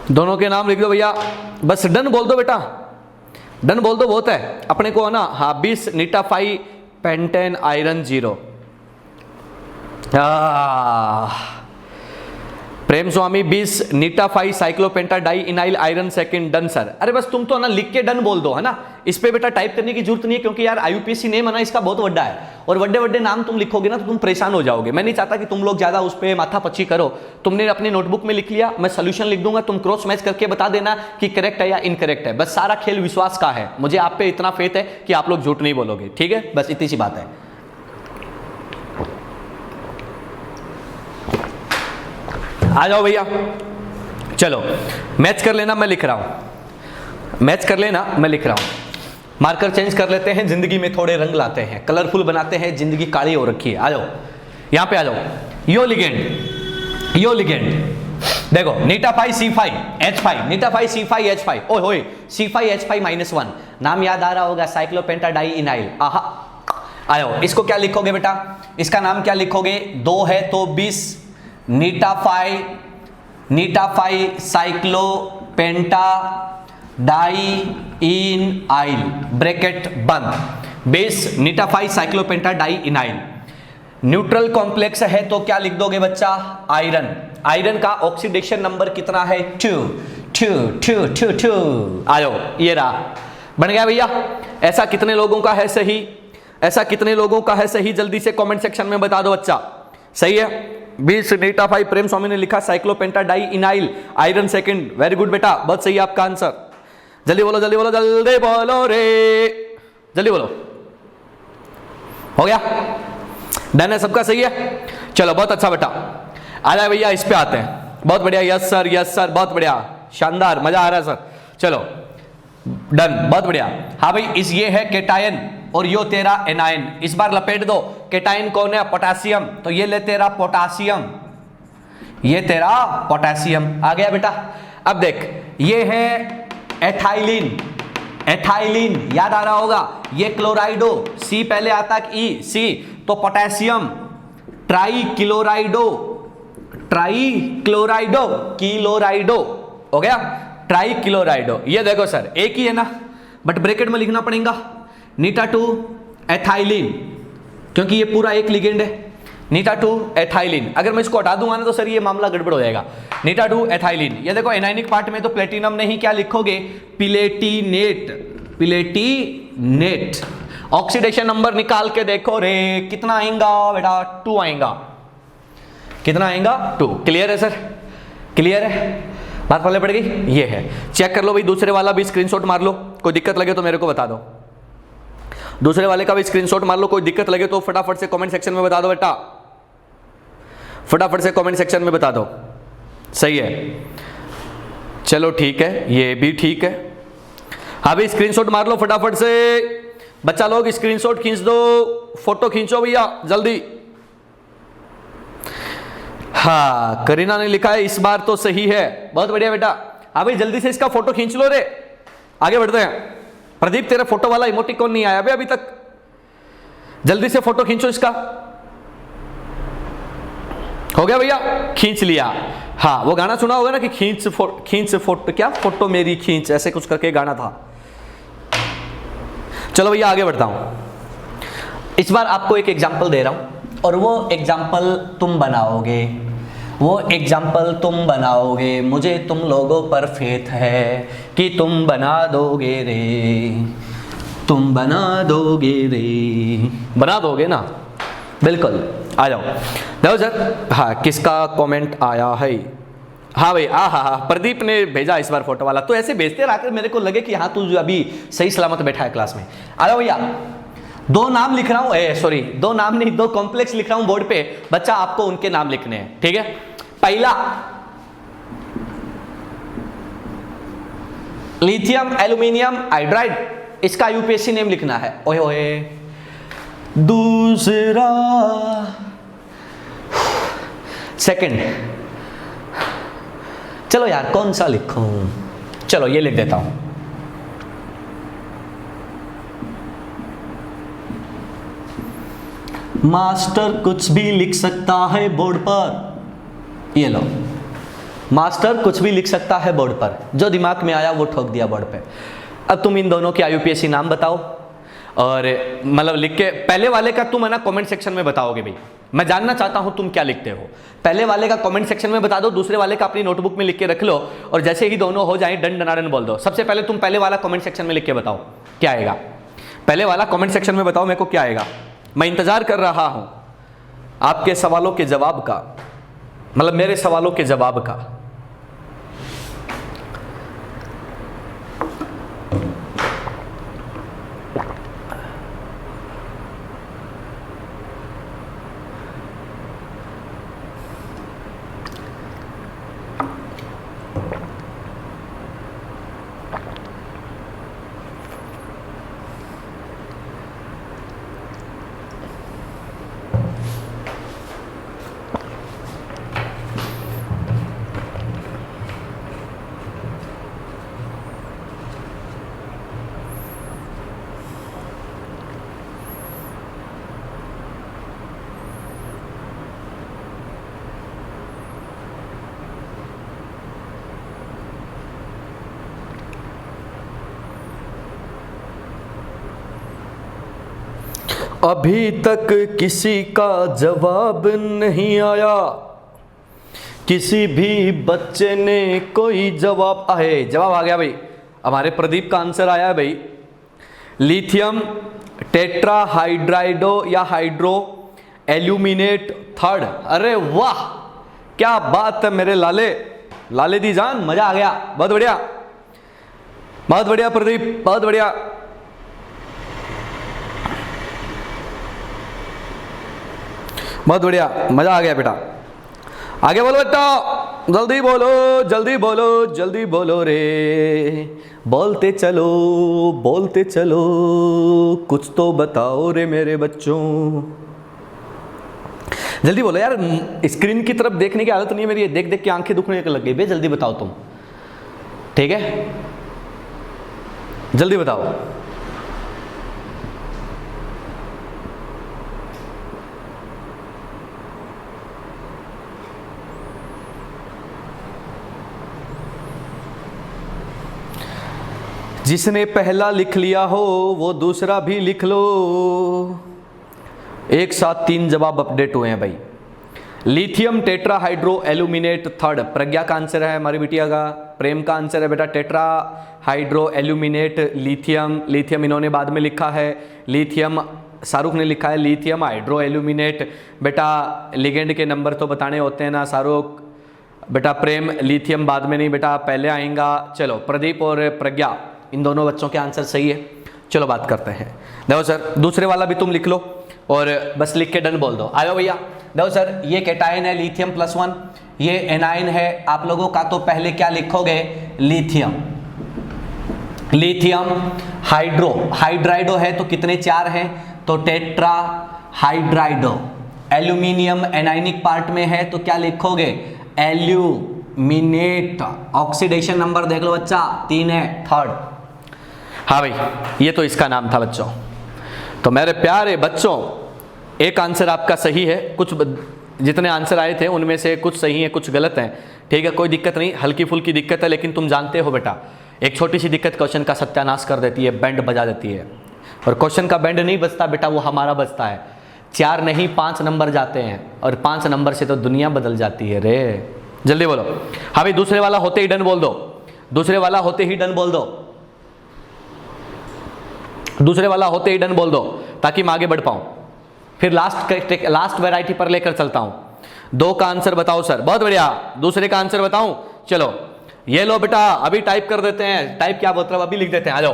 दोनों के नाम लिख दो भैया, बस डन बोल दो बेटा, डन बोल दो बहुत है अपने को है ना। हाँ 20 नीटा 5 पेंटेन आयरन 0। प्रेम स्वामी 20 नीटा 5 cyclopentadienyl iron second. Done sir. अरे बस तुम तो ना लिख के डन बोल दो है ना, इस पे बेटा टाइप करने की जरूरत नहीं है, क्योंकि यार आईयूपीएससी नेम है ना इसका बहुत बड़ा है, और बड़े बड़े नाम तुम लिखोगे ना तो तुम परेशान हो जाओगे। मैं नहीं चाहता कि तुम लोग ज्यादा उस पर माथापच्ची करो। तुमने अपनी नोटबुक में लिख लिया, मैं सोल्यूशन लिख दूंगा, तुम क्रॉस मैच करके बता देना कि करेक्ट है या इनकरेक्ट है। बस सारा खेल विश्वास का है, मुझे आप पे इतना फेथ है कि आप लोग झूठ नहीं बोलोगे, ठीक है? बस इतनी सी बात है। आ जाओ भैया, चलो मैच कर लेना, मैं लिख रहा हूं, मैच कर लेना, मैं लिख रहा हूं। मार्कर चेंज कर लेते हैं, जिंदगी में थोड़े रंग लाते हैं, कलरफुल बनाते हैं, जिंदगी काली हो रखी है। आ जाओ यहां पे, आ जाओ। यो लिगेंड, यो लिगेंड देखो, नीटा 5 C5H5, नीटा 5 C5H5, ओए होए C5H5-1, नाम याद आ रहा होगा, साइक्लोपेंटा डाई इनाइल। आहा, आयो, इसको क्या लिखोगे बेटा? इसका नाम क्या लिखोगे? 2 है तो 20 नीटा 5 साइक्लोपेंटा डाई इन आइल, ब्रैकेट बंद, बेस नीटा 5 साइक्लोपेंटा डाई इनाइल। न्यूट्रल कॉम्प्लेक्स है तो क्या लिख दोगे बच्चा? आयरन। आयरन का ऑक्सीडेशन नंबर कितना है? 2। आयो, ये रहा, बन गया भैया। ऐसा कितने लोगों का है सही? ऐसा कितने लोगों का है सही? जल्दी से कमेंट सेक्शन में बता दो बच्चा। सही है? 20 नीटा 5, प्रेम स्वामी ने लिखा cyclopentadienyl iron second. Very good बेटा, बहुत सही है आपका आंसर। जल्दी बोलो, जल्दी बोलो, जल्दी बोलो रे, जल्दी बोलो। हो गया? डन है, सबका सही है? चलो बहुत अच्छा बेटा। आ जाए भैया, इस पे आते हैं। बहुत बढ़िया, यस सर, यस सर, बहुत बढ़िया, शानदार, मजा आ रहा है सर। चलो डन, बहुत बढ़िया। हाँ भाई, इस ये है केटायन और यो तेरा एनायन। इस बार लपेट दो, केटायन कौन है? पोटासियम, तो ये ले तेरा पोटासियम, ये तेरा पोटासियम। आ गया बेटा? अब देख, ये है एथाइलिन, एथाइलिन याद आ रहा होगा, ये क्लोराइडो, सी पहले आता है, ई सी, तो पोटेशियम ट्राई क्लोराइडो, ट्राइक्लोराइडो, क्लोराइडो हो गया, ट्राइक्लोराइडो। ये देखो सर एक ही है ना, बट ब्रैकेट में लिखना पड़ेगा नीटा टू एथाइलिन, क्योंकि ये पूरा एक लिगेंड है, नीटा टू एथाइलिन। अगर मैं इसको हटा दूंगा ना तो सर ये मामला गड़बड़ हो जाएगा। नीटा टू एथाइलिन, ये देखो एनायनिक पार्ट में तो प्लेटिनम नहीं, क्या लिखोगे, प्लेटिनेट, प्लेटिनेट। ऑक्सीडेशन नंबर निकाल के देखो रे, कितना आएगा बेटा, 2 आएगा। कितना आएगा, 2। क्लियर है सर, क्लियर है, बात पहले पड़ गई। ये है, चेक कर लो भाई, दूसरे वाला भी स्क्रीनशॉट मार लो, कोई दिक्कत लगे तो मेरे को बता दो। दूसरे वाले का भी स्क्रीनशॉट मार लो, कोई दिक्कत लगे तो फटाफट से कमेंट सेक्शन में बता दो बेटा, फटाफट से कमेंट सेक्शन में बता दो। सही है, चलो ठीक है, ये भी ठीक है। हाँ भाई स्क्रीनशॉट मार लो फटाफट से, बच्चा लोग स्क्रीनशॉट खींच दो, फोटो खींचो भैया जल्दी। हाँ करीना ने लिखा है इस बार तो सही है, बहुत बढ़िया बेटा। हाँ भाई जल्दी से इसका फोटो खींच लो रे, आगे बढ़ते हैं। प्रदीप तेरा फोटो वाला इमोटिकॉन नहीं आया अभी तक, जल्दी से फोटो खींचो इसका। हो गया भैया, खींच लिया। हाँ वो गाना सुना होगा ना कि खींच फोटो, क्या फोटो मेरी खींच, ऐसे कुछ करके गाना था। चलो भैया आगे बढ़ता हूं। इस बार आपको एक एग्जांपल दे रहा हूं और वो एग्जांपल तुम बनाओगे, वो एग्जाम्पल तुम बनाओगे, मुझे तुम लोगों पर फेथ है कि तुम बना दोगे रे, तुम बना दोगे रे, बना दोगे ना, बिल्कुल। आ जाओ, देखो सर। हाँ किसका कमेंट आया है, हाँ भाई हाँ, प्रदीप ने भेजा इस बार फोटो वाला। तो ऐसे भेजते रहा मेरे को लगे कि हाँ तू अभी सही सलामत बैठा है क्लास में। आ जाओ भैया, 2 नाम लिख रहा हूं, सॉरी 2 नाम नहीं, 2 कॉम्प्लेक्स लिख रहा हूं बोर्ड पे, बच्चा आपको उनके नाम लिखने हैं, ठीक है। पहला लिथियम एल्यूमिनियम हाइड्राइड, इसका यूपीएससी नेम लिखना है, ओए ओए। दूसरा सेकंड, चलो यार कौन सा लिखूं, चलो ये लिख देता हूं, मास्टर कुछ भी लिख सकता है बोर्ड पर, ये लो, मास्टर कुछ भी लिख सकता है बोर्ड पर, जो दिमाग में आया वो ठोक दिया बोर्ड पे। अब तुम इन दोनों के आईयूपीएससी नाम बताओ, और मतलब लिख के, पहले वाले का तुम है ना कमेंट सेक्शन में बताओगे भाई, मैं जानना चाहता हूं तुम क्या लिखते हो। पहले वाले का कमेंट सेक्शन में बता दो, दूसरे वाले का अपनी नोटबुक में लिख के रख लो, और जैसे ही दोनों हो जाए डन डनाडन बोल दो। सबसे पहले तुम पहले वाला कमेंट सेक्शन में लिख के बताओ क्या आएगा, पहले वाला कमेंट सेक्शन में बताओ मेरे को क्या आएगा। मैं इंतजार कर रहा हूं आपके सवालों के जवाब का, मतलब मेरे सवालों के जवाब का। अभी तक किसी का जवाब नहीं आया, किसी भी बच्चे ने कोई जवाब जवाब आ गया भाई, हमारे प्रदीप का आंसर आया है भाई, लिथियम टेट्राहाइड्राइडो या हाइड्रो एल्यूमिनेट थर्ड। अरे वाह क्या बात है मेरे लाले, लाले दी जान, मजा आ गया, बहुत बढ़िया, बहुत बढ़िया प्रदीप, बहुत बढ़िया। बहुत बढ़िया, मजा आ गया बेटा। आगे बोलो बेटा, जल्दी बोलो, जल्दी बोलो, जल्दी बोलो रे, बोलते चलो, बोलते चलो, कुछ तो बताओ रे मेरे बच्चों, जल्दी बोलो यार। स्क्रीन की तरफ देखने की आदत नहीं है मेरी, देख देख के आंखें दुखने लग गई। बे जल्दी बताओ तुम, ठीक है, जल्दी बताओ। जिसने पहला लिख लिया हो वो दूसरा भी लिख लो। एक साथ 3 जवाब अपडेट हुए हैं भाई। Lithium tetrahydroaluminate third, Pragya का आंसर है हमारी बिटिया का। प्रेम का आंसर है बेटा tetra hydro aluminate lithium, lithium इन्होंने बाद में लिखा है। लिथियम शाहरुख ने लिखा है लिथियम हाइड्रो एल्यूमिनेट। बेटा लिगेंड के नंबर तो बताने होते हैं ना शाहरुख। बेटा प्रेम लिथियम बाद में नहीं बेटा पहले आएगा। चलो प्रदीप और प्रज्ञा इन दोनों बच्चों के आंसर सही है। चलो बात करते हैं। देखो सर दूसरे वाला भी तुम लिख लो और बस लिख के डन बोल दो। आ जाओ भैया। देखो सर ये कैटायन है लिथियम +1, ये एनायन है आप लोगों का। तो पहले क्या लिखोगे? लिथियम, लिथियम हाइड्रो, हाइड्राइडो है तो कितने 4 हैं तो टेट्रा हाइड्राइडो। एल्यूमिनियम एनायनिक पार्ट में है तो क्या लिखोगे? एल्यूमिनेट। ऑक्सीडेशन नंबर देख लो बच्चा 3 है, थर्ड। हाँ भाई ये तो इसका नाम था बच्चों। तो मेरे प्यारे बच्चों एक आंसर आपका सही है। कुछ जितने आंसर आए थे उनमें से कुछ सही है कुछ गलत हैं, ठीक है कोई दिक्कत नहीं, हल्की फुल्की दिक्कत है। लेकिन तुम जानते हो बेटा एक छोटी सी दिक्कत क्वेश्चन का सत्यानाश कर देती है, बैंड बजा देती है। और क्वेश्चन का बैंड नहीं बजता बेटा, वो हमारा बजता है। 4 नहीं 5 नंबर जाते हैं और 5 नंबर से तो दुनिया बदल जाती है रे। जल्दी बोलो। हाँ भाई दूसरे वाला होते ही डन बोल दो, दूसरे वाला होते ही डन बोल दो, दूसरे वाला होते ही डन बोल दो ताकि मैं आगे बढ़ पाऊं। फिर लास्ट वैरायटी पर लेकर चलता हूं। 2 का आंसर बताओ सर, बहुत बढ़िया। दूसरे का आंसर बताऊं, चलो ये लो बेटा अभी टाइप कर देते हैं। टाइप क्या मतलब अभी लिख देते हैं। आ जाओ।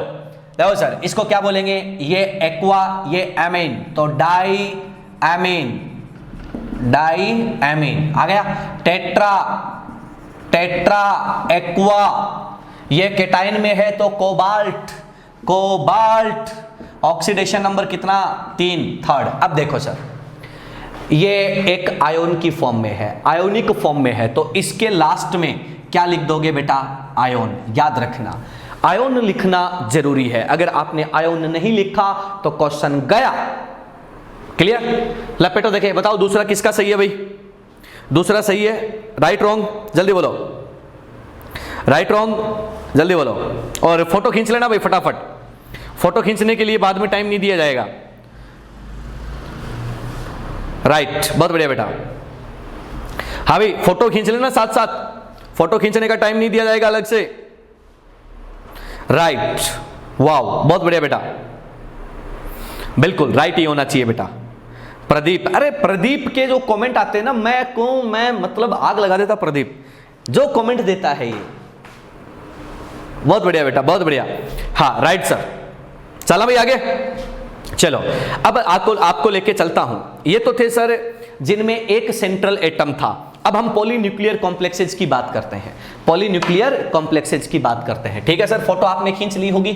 देखो सर इसको क्या बोलेंगे? ये एक्वा ये एमीन, तो डाई एमीन, डाई एमीन आ गया। टेट्रा, टेट्रा एक्वा, ये केटाइन में है तो कोबाल्ट, कोबाल्ट। ऑक्सीडेशन नंबर कितना? 3, थर्ड। अब देखो सर ये एक आयोन की फॉर्म में है, आयोनिक फॉर्म में है तो इसके लास्ट में क्या लिख दोगे बेटा? आयोन। याद रखना आयोन लिखना जरूरी है। अगर आपने आयोन नहीं लिखा तो क्वेश्चन गया। क्लियर? लपेटो देखे बताओ दूसरा किसका सही है भाई? दूसरा सही है, राइट रॉन्ग जल्दी बोलो, राइट रॉन्ग जल्दी बोलो। और फोटो खींच लेना भाई फटाफट, फोटो खींचने के लिए बाद में टाइम नहीं दिया जाएगा। राइट बहुत बढ़िया बेटा। हाँ भाई फोटो खींच लेना साथ साथ, फोटो खींचने का टाइम नहीं दिया जाएगा अलग से। राइट वाओ बहुत बढ़िया बेटा, बिल्कुल राइट ही होना चाहिए बेटा। प्रदीप, अरे प्रदीप के जो कमेंट आते हैं ना मैं मतलब आग लगा देता। प्रदीप जो कमेंट देता है ये बहुत बढ़िया बेटा, बहुत बढ़िया। हाँ राइट सर। चला भाई आगे। चलो अब आपको लेके चलता हूं। ये तो थे सर जिनमें एक सेंट्रल एटम था। अब हम पॉलीन्यूक्लियर कॉम्प्लेक्सेज की बात करते हैं, पॉलीन्यूक्लियर कॉम्प्लेक्सेज की बात करते हैं। ठीक है सर, फोटो आपने खींच ली होगी।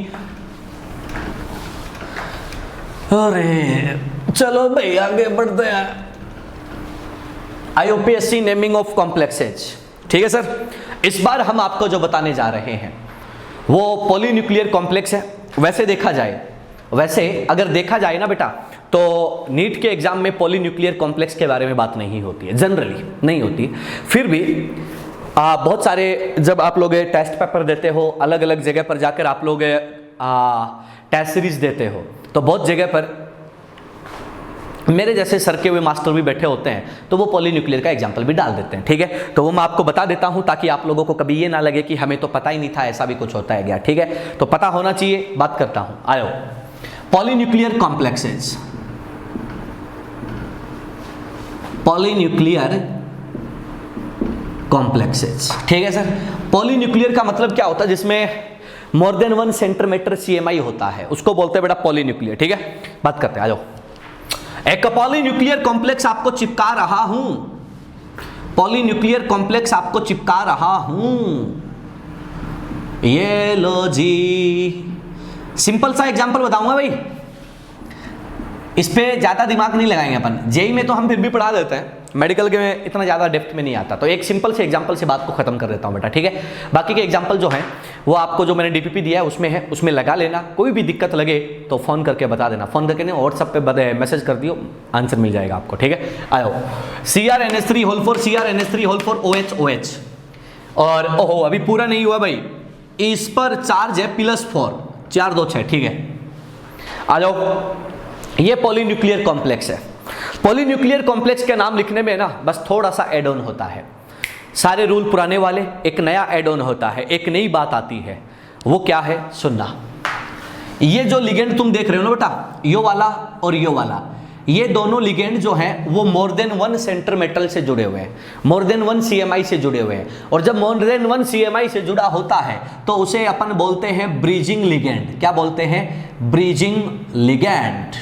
अरे चलो भाई आगे बढ़ते हैं। IUPAC naming of complexes. ठीक है सर, इस बार हम आपको जो बताने जा रहे हैं वो पॉलीन्यूक्लियर कॉम्प्लेक्स है। वैसे अगर देखा जाए ना बेटा तो नीट के एग्जाम में पॉलीन्यूक्लियर कॉम्प्लेक्स के बारे में बात नहीं होती है, जनरली नहीं होती। फिर भी बहुत सारे जब आप लोग टेस्ट पेपर देते हो, अलग अलग जगह पर जाकर आप लोग टेस्ट सीरीज देते हो, तो बहुत जगह पर मेरे जैसे सरके हुए मास्टर भी बैठे होते हैं तो वो पॉलीन्यूक्लियर का एग्जाम्पल भी डाल देते हैं। ठीक है, तो वो मैं आपको बता देता हूं ताकि आप लोगों को कभी ये ना लगे कि हमें तो पता ही नहीं था, ऐसा भी कुछ होता है क्या। ठीक है, तो पता होना चाहिए। बात करता हूं, आयो पॉलीन्यूक्लियर कॉम्प्लेक्सेज। पॉलीन्यूक्लियर कॉम्प्लेक्सेज, ठीक है सर। पॉलीन्यूक्लियर का मतलब क्या होता है? जिसमें मोर देन 1 सेंटीमीटर CMI होता है, उसको बोलते हैं बेटा पॉलीन्यूक्लियर। ठीक है, बात करते हैं, आ जाओ। एक पॉलीन्यूक्लियर कॉम्प्लेक्स आपको चिपका रहा हूं, पॉलीन्यूक्लियर कॉम्प्लेक्स आपको चिपका रहा हूं। ये लो जी, सिंपल सा एग्जांपल बताऊंगा भाई, इस पे ज्यादा दिमाग नहीं लगाएंगे अपन। जेई में तो हम फिर भी पढ़ा देते हैं, मेडिकल के में इतना ज्यादा डेप्थ में नहीं आता। तो एक सिंपल से एग्जांपल से बात को खत्म कर देता हूं बेटा। ठीक है, बाकी के एग्जांपल जो हैं वो आपको जो मैंने DPP दिया है उसमें है, उसमें लगा लेना। कोई भी दिक्कत लगे तो फोन करके बता देना, फोन करके नहीं व्हाट्सएप पे मैसेज कर दियो, आंसर मिल जाएगा आपको। ठीक है, आओ। CrNH3 CrNH3 OH। और ओहो अभी पूरा नहीं हुआ भाई, इस पर चार्ज है +4, 4 2 6, ठीक है। आ जाओ, ये पॉलीन्यूक्लियर कॉम्प्लेक्स है। पॉलीन्यूक्लियर कॉम्प्लेक्स के नाम लिखने में ना बस थोड़ा सा एड ऑन होता है, सारे रूल पुराने वाले, एक नया एड ऑन होता है, एक नई बात आती है, वो क्या है सुनना। ये जो लिगेंड तुम देख रहे हो ना बेटा, यो वाला और यो वाला, ये दोनों लिगेंड जो हैं वो मोर देन 1 सेंटर मेटल से जुड़े हुए हैं, मोर देन 1 CMI से जुड़े हुए हैं। और जब मोर देन 1 CMI से जुड़ा होता है तो उसे अपन बोलते हैं ब्रिजिंग लिगेंड। क्या बोलते हैं? ब्रिजिंग लिगेंड,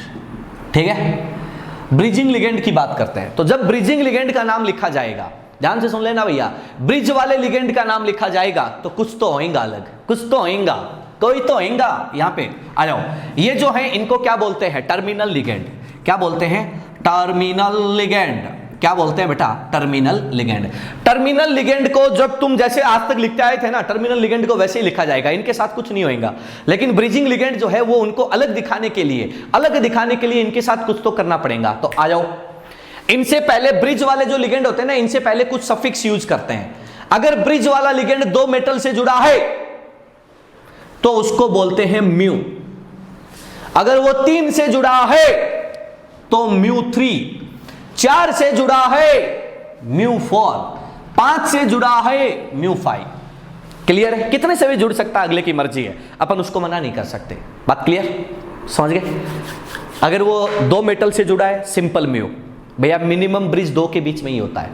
ठीक है। ब्रिजिंग लिगेंड की बात करते हैं। तो जब ब्रिजिंग लिगेंड का नाम लिखा जाएगा, ध्यान से सुन लेना भैया, ब्रिज वाले लिगेंड का नाम लिखा जाएगा तो कुछ तो होएगा अलग, कुछ तो होएगा, कोई तो होएगा। यहां पे आ जाओ, ये जो है इनको क्या बोलते हैं? Terminal ligand. क्या बोलते हैं? Terminal ligand. क्या बोलते हैं बेटा? Terminal ligand. टर्मिनल लिगेंड को जब तुम जैसे आज तक लिखते आए थे ना, टर्मिनल लिगेंड को वैसे ही लिखा जाएगा, इनके साथ कुछ नहीं होएगा। लेकिन ब्रिजिंग लिगेंड जो है वो उनको अलग दिखाने के लिए इनके साथ कुछ तो करना पड़ेगा। तो आ जाओ, इनसे पहले ब्रिज वाले जो लिगेंड होते हैं ना, इनसे पहले कुछ सफिक्स यूज करते हैं। अगर ब्रिज वाला लिगेंड 2 मेटल से जुड़ा है तो उसको बोलते हैं म्यू। अगर वो 3 से जुड़ा है तो म्यू 3, 4 से जुड़ा है म्यू 4, 5 से जुड़ा है म्यू 5। क्लियर है? कितने से भी जुड़ सकता है, अगले की मर्जी है, अपन उसको मना नहीं कर सकते। बात क्लियर? समझ गए? अगर वो 2 मेटल से जुड़ा है, सिंपल म्यू, भैया मिनिमम ब्रिज 2 के बीच में ही होता है।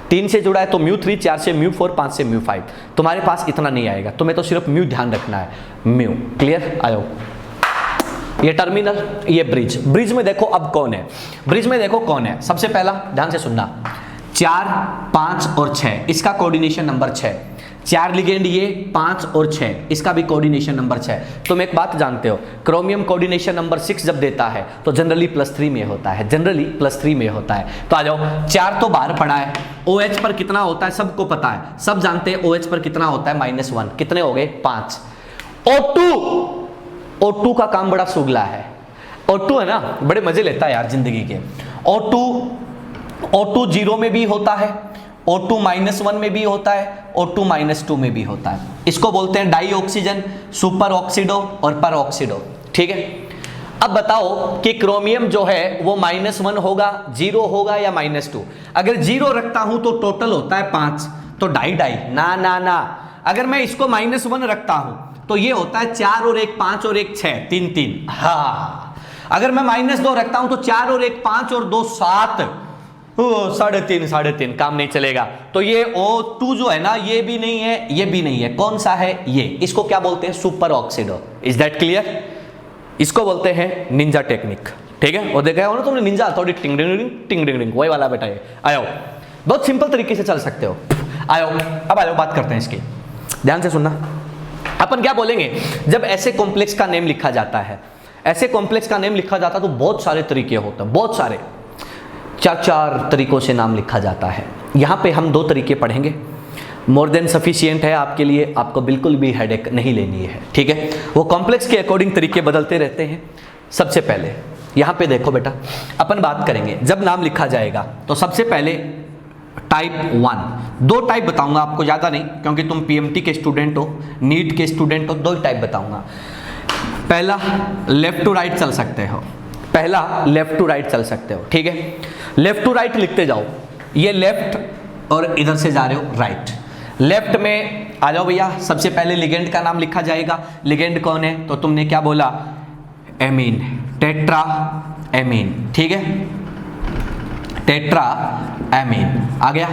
3 से जुड़ा है तो म्यू 3, 4 से म्यू 4, 5 से म्यू 5। तुम्हारे पास इतना नहीं आएगा, तुम्हें तो सिर्फ म्यू ध्यान रखना है, म्यू। क्लियर? आयो, ये टर्मिनल, ये ब्रिज। ब्रिज में देखो अब कौन है, ब्रिज में देखो कौन है। सबसे पहला ध्यान से सुनना, 4, 5 और 6, इसका कोऑर्डिनेशन नंबर 6। 4 लिगेंड ये, 5 और 6, इसका भी कोऑर्डिनेशन नंबर 6। तुम एक बात जानते हो, क्रोमियम कोऑर्डिनेशन नंबर 6 जब देता है तो जनरली +3 में होता है, जनरली +3 में होता है। तो आ जाओ, 4 तो बाहर पड़ा है, OH पर कितना होता है सबको पता है, सब जानते हैं OH पर कितना होता है -1, कितने हो गए? 5। O2 का काम बड़ा सुगला है। O2 है ना, बड़े मजे लेता है यार जिंदगी के। O2 0 में भी होता है, O2 -1 में भी होता है, O2 -2 में भी होता है। इसको बोलते हैं डाई ऑक्सीजन, सुपर ऑक्सीडो और पर ऑक्सीडो, ठीक है। अब बताओ कि क्रोमियम जो है वो -1 होगा, 0 होगा या -2? अगर 0 रखता हूं तो टोटल होता है 5, तो डाई ना ना ना। अगर मैं इसको -1 रखता हूं तो ये होता है 4 और 1 5 और 1 6, 3 3। हाँ, अगर मैं -2 रखता हूं तो 4 और 1 5 और 2 7, 3.5 काम नहीं चलेगा। तो ये O2 जो है ना, ये भी नहीं है, ये भी नहीं है, कौन सा है? ये। इसको क्या बोलते हैं? Super oxido. Is that clear? इसको बोलते हैं निंजा टेक्निक, ठीक है। और देखा हो ना तुमने, निंजा थोड़ी टिंग डिंग डिंग, वही वाला बेटा ये। आयो, बहुत सिंपल तरीके से चल सकते हो। आयो, अब आयो बात करते हैं इसकी, ध्यान से सुनना। अपन क्या बोलेंगे जब ऐसे कॉम्प्लेक्स का नेम लिखा जाता है? ऐसे कॉम्प्लेक्स का नेम लिखा जाता है तो बहुत सारे तरीके होते हैं, बहुत सारे, 4 तरीकों से नाम लिखा जाता है। यहाँ पे हम 2 तरीके पढ़ेंगे, मोर देन सफिशिएंट है आपके लिए, आपको बिल्कुल भी हेडेक नहीं लेनी है, ठीक है। वो कॉम्प्लेक्स के अकॉर्डिंग तरीके बदलते रहते हैं। सबसे पहले यहाँ पे देखो बेटा, अपन बात करेंगे जब नाम लिखा जाएगा तो सबसे पहले टाइप 1, 2 टाइप बताऊंगा आपको, ज़्यादा नहीं, क्योंकि तुम PMT के स्टूडेंट हो, नीट के स्टूडेंट हो, 2 ही टाइप बताऊंगा। पहला लेफ्ट टू राइट चल सकते हो, पहला लेफ्ट टू राइट चल सकते हो, ठीक है। लेफ्ट टू राइट लिखते जाओ, ये लेफ्ट और इधर से जा रहे हो राइट। लेफ्ट में आ जाओ भैया, सबसे पहले लिगेंड का नाम लिखा जाएगा। लिगेंड कौन है? तो तुमने क्या बोला? एमीन, टेट्रा एमीन, ठीक है, टेट्रा एमीन आ गया।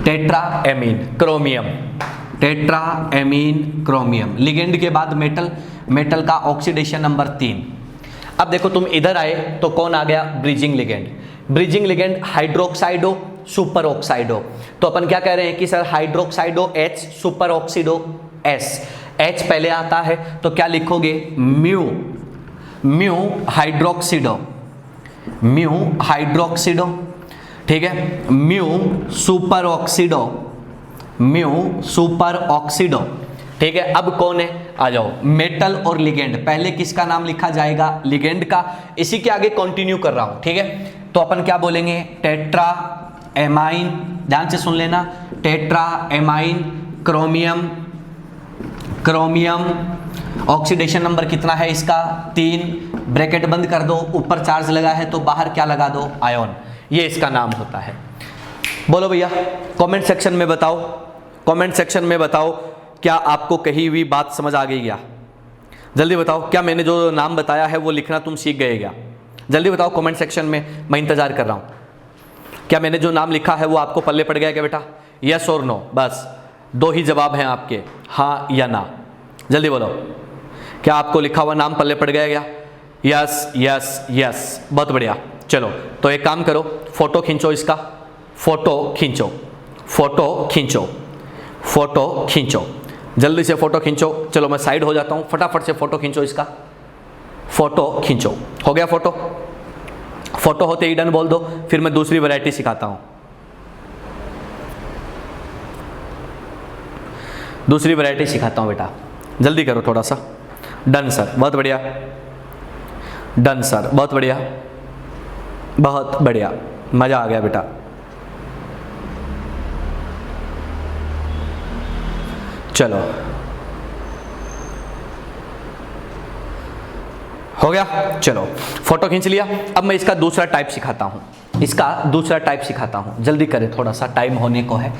Tetra amine chromium, tetra amine chromium. Ligand के बाद मेटल, मेटल का ऑक्सीडेशन नंबर 3। अब देखो तुम इधर आए तो कौन आ गया? Bridging ligand. Bridging ligand hydroxido, superoxido. तो अपन क्या कह रहे हैं कि sir hydroxido H, superoxido S। H पहले आता है तो क्या लिखोगे? Mu, mu hydroxido, mu hydroxido, ठीक है। Mu superoxido, mu superoxido, ठीक है। अब कौन है? आ जाओ, मेटल और लिगेंड। पहले किसका नाम लिखा जाएगा? लिगेंड का। इसी के आगे कंटिन्यू कर रहा हूं, ठीक है। तो अपन क्या बोलेंगे? टेट्रा एमाइन, ध्यान से सुन लेना, tetra amine chromium, chromium, oxidation number कितना है इसका 3, ब्रैकेट बंद कर दो, ऊपर चार्ज लगा है तो बाहर क्या लगा दो आयन, ये इसका नाम होता है। बोलो भैया, कमेंट सेक्शन में बताओ, कमेंट सेक्शन में बताओ क्या आपको कही हुई बात समझ आ गई क्या? जल्दी बताओ, क्या मैंने जो नाम बताया है वो लिखना तुम सीख गए क्या? जल्दी बताओ कमेंट सेक्शन में, मैं इंतजार कर रहा हूँ। क्या मैंने जो नाम लिखा है वो आपको पल्ले पड़ गया क्या बेटा? यस और नो, बस 2 ही जवाब हैं आपके, हाँ या ना। जल्दी बोलो, क्या आपको लिखा हुआ नाम पल्ले पड़ गया क्या? यस यस यस, बहुत बढ़िया। चलो तो एक काम करो, फोटो खींचो इसका, फोटो खींचो, फोटो खींचो, फोटो खींचो, जल्दी से फोटो खींचो। चलो मैं साइड हो जाता हूँ, फटाफट से फोटो खींचो इसका, फोटो खींचो। हो गया फोटो? फोटो होते ही डन बोल दो, फिर मैं दूसरी वैरायटी सिखाता हूँ। दूसरी वैरायटी सिखाता हूँ बेटा, जल्दी करो थोड़ा सा। डन सर, बहुत बढ़िया। डन सर, बहुत बढ़िया, बहुत बढ़िया, मज़ा आ गया बेटा। चलो हो गया, चलो फोटो खींच लिया। अब मैं इसका दूसरा टाइप सिखाता हूँ, इसका दूसरा टाइप सिखाता हूँ, जल्दी करें, थोड़ा सा टाइम होने को है।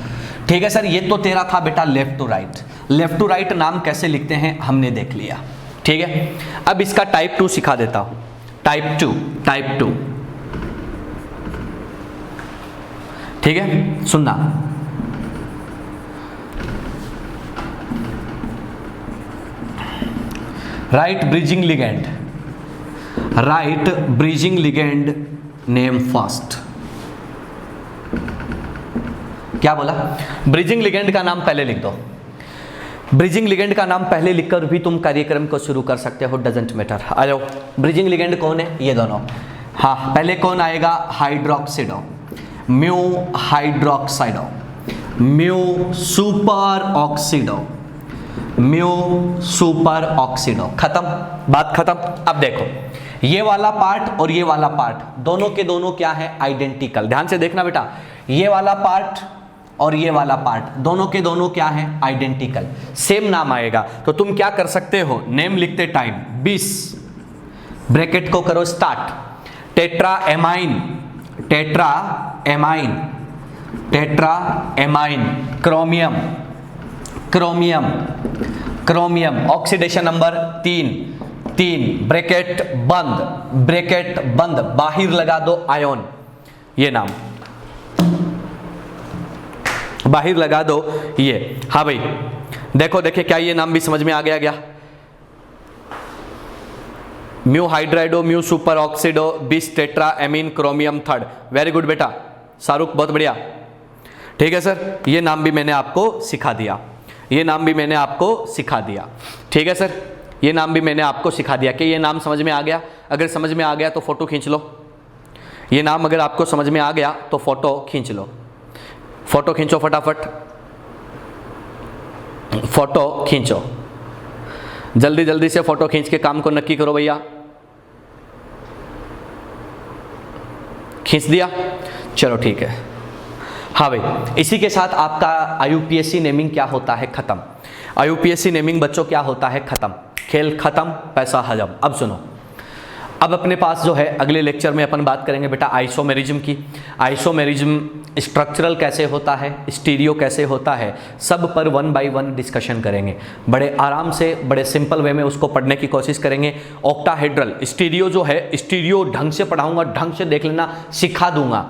ठीक है सर, ये तो तेरा था बेटा left to right. Left to right नाम कैसे लिखते हैं हमने देख लिया, ठीक है। अब इसका टाइप 2 सिखा देता हूँ, टाइप 2, टाइप 2, ठीक है। सुनना, right bridging ligand, right bridging ligand name first. क्या बोला? ब्रिजिंग लिगेंड का नाम पहले लिख दो। ब्रिजिंग लिगेंड का नाम पहले लिखकर भी तुम कार्यक्रम को शुरू कर सकते हो, डजेंट मैटर। आ जाओ, ब्रिजिंग लिगेंड कौन है? ये दोनों। हाँ, पहले कौन आएगा? Hydroxido, mu hydroxido, mu superoxido, mu superoxido. खत्म, बात खत्म। अब देखो, ये वाला पार्ट और ये वाला पार्ट दोनों के दोनों क्या है? आइडेंटिकल। ध्यान से देखना बेटा, ये वाला पार्ट और ये वाला पार्ट दोनों के दोनों क्या है? आइडेंटिकल, सेम नाम आएगा। तो तुम क्या कर सकते हो? नेम लिखते टाइम 20, ब्रैकेट को करो start, tetra amine, tetra amine, tetra amine, chromium, chromium, chromium, oxidation number 3, 3, bracket बंद, ब्रैकेट बंद, बाहर लगा दो आयन, ये नाम बाहर लगा दो ये। हाँ भाई देखो, देखिए क्या ये नाम भी समझ में आ गया क्या? म्यू हाइड्राइडो, म्यू सुपर ऑक्सीडो, बिस tetra amine chromium third. Very good बेटा शाहरुख, बहुत बढ़िया। ठीक है सर, ये नाम भी मैंने आपको सिखा दिया, ये नाम भी मैंने आपको सिखा दिया। ठीक है सर, ये नाम भी मैंने आपको सिखा दिया। कि ये नाम समझ में आ गया? अगर समझ में आ गया तो फोटो खींच लो। ये नाम अगर आपको समझ में आ गया तो फोटो खींच लो, फोटो खींचो फटाफट, फोटो खींचो, जल्दी जल्दी से फोटो खींच के काम को नक्की करो भैया। खींच दिया? चलो ठीक है। हाँ भाई, इसी के साथ आपका IUPAC नेमिंग क्या होता है? खत्म। IUPAC नेमिंग बच्चों क्या होता है? खत्म। खेल खत्म, पैसा हजम। अब सुनो, अब अपने पास जो है अगले लेक्चर में अपन बात करेंगे बेटा आइसोमेरिज्म की। आइसोमेरिज्म स्ट्रक्चरल कैसे होता है, स्टीरियो कैसे होता है, सब पर 1 बाय 1 डिस्कशन करेंगे। बड़े आराम से, बड़े सिंपल वे में उसको पढ़ने की कोशिश करेंगे। ऑक्टाहेड्रल स्टीरियो जो है, स्टीरियो ढंग से पढ़ाऊंगा, ढंग से देख लेना, सिखा दूंगा।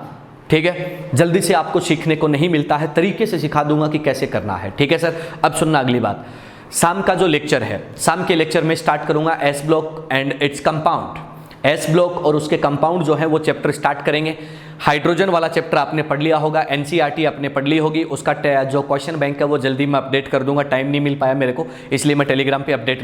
ठीक है, जल्दी से आपको सीखने को नहीं मिलता है, तरीके से सिखा दूंगा कि कैसे करना है। ठीक है सर, अब सुनना अगली बात। शाम का जो लेक्चर है, शाम के लेक्चर में स्टार्ट करूंगा S block and its compound. S block और उसके कंपाउंड जो है वो चैप्टर स्टार्ट करेंगे। हाइड्रोजन वाला चैप्टर आपने पढ़ लिया होगा, NCERT आपने पढ़ ली होगी। उसका जो क्वेश्चन बैंक है वो जल्दी मैं अपडेट कर दूंगा, टाइम नहीं मिल पाया मेरे को, इसलिए मैं टेलीग्राम पे अपडेट नहीं